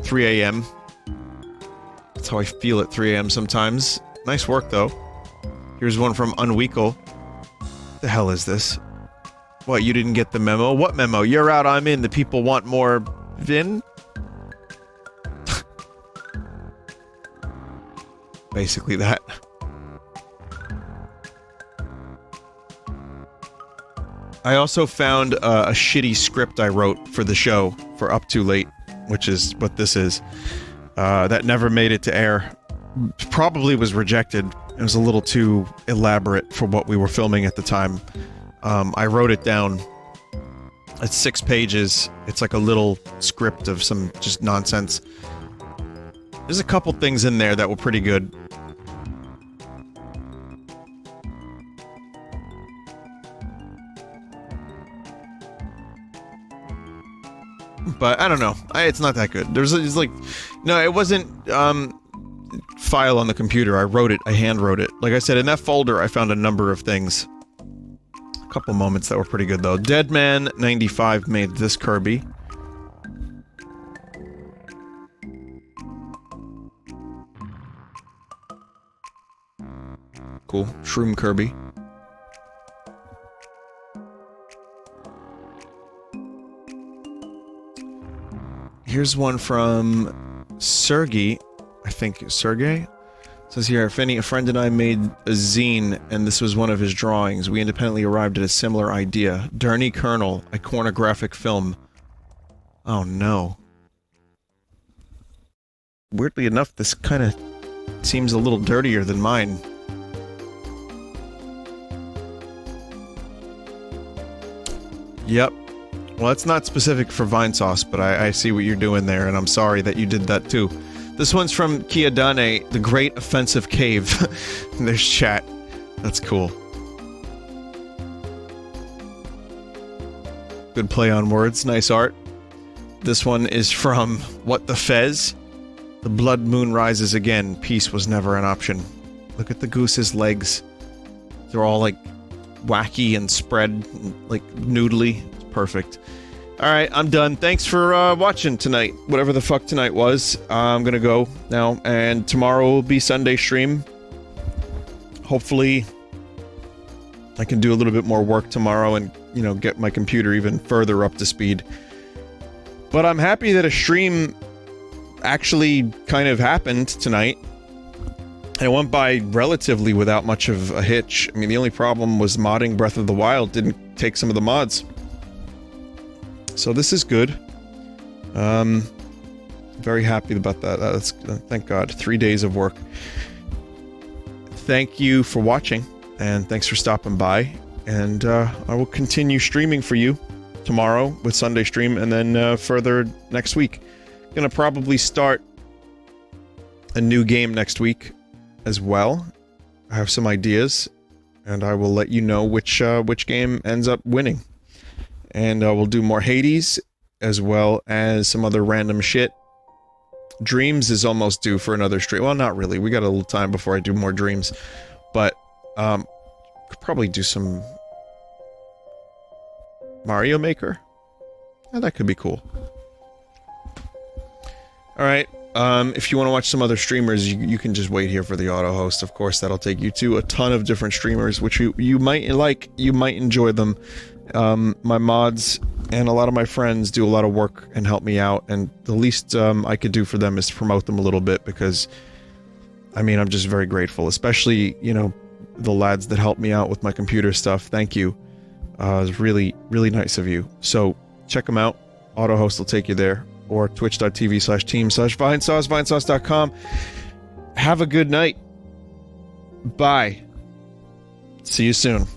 3 a.m. That's how I feel at 3 a.m. sometimes. Nice work, though. Here's one from Unweekle. The hell is this? What, you didn't get the memo? What memo? You're out, I'm in. The people want more... Vin? Basically that. I also found a shitty script I wrote for the show for Up Too Late, which is what this is. That never made it to air. Probably was rejected. It was a little too elaborate for what we were filming at the time. I wrote it down. It's 6 pages. It's like a little script of some just nonsense. There's a couple things in there that were pretty good. But I don't know. It's not that good. It's like... No, it wasn't, file on the computer. I wrote it. I hand wrote it. Like I said, in that folder, I found a number of things. A couple moments that were pretty good, though. Deadman95 made this Kirby. Cool. Shroom Kirby. Here's one from Sergey. I think Sergey? It says here, Vinny, a friend and I made a zine, and this was one of his drawings. We independently arrived at a similar idea. Derny Colonel, a pornographic film. Oh no. Weirdly enough, this kind of seems a little dirtier than mine. Yep. Well, it's not specific for Vinesauce, but I see what you're doing there, and I'm sorry that you did that too. This one's from Kiyadane, The Great Offensive Cave. There's chat. That's cool. Good play on words. Nice art. This one is from What the Fez. The blood moon rises again. Peace was never an option. Look at the goose's legs. They're all like wacky and spread, like noodly. It's perfect. Alright, I'm done. Thanks for watching tonight. Whatever the fuck tonight was. I'm gonna go now, and tomorrow will be Sunday stream. Hopefully, I can do a little bit more work tomorrow and, you know, get my computer even further up to speed. But I'm happy that a stream actually kind of happened tonight. And it went by relatively without much of a hitch. I mean, the only problem was modding Breath of the Wild didn't take some of the mods. So this is good. Very happy about that. That's, thank God. 3 days of work. Thank you for watching, and thanks for stopping by. And I will continue streaming for you tomorrow with Sunday stream, and then further next week. Gonna probably start a new game next week as well. I have some ideas, and I will let you know which game ends up winning. And we'll do more Hades, as well as some other random shit. Dreams is almost due for another stream. Well, not really. We got a little time before I do more Dreams. But, could probably do some Mario Maker. Yeah, that could be cool. Alright, if you want to watch some other streamers, you can just wait here for the auto host. Of course, that'll take you to a ton of different streamers, which you might like, you might enjoy them. My mods and a lot of my friends do a lot of work and help me out, and the least I could do for them is to promote them a little bit, because, I mean, I'm just very grateful, especially, you know, the lads that help me out with my computer stuff. Thank you. It was really, really nice of you. So, check them out. AutoHost will take you there. Or twitch.tv/team/Vinesauce, Vinesauce.com. Have a good night. Bye. See you soon.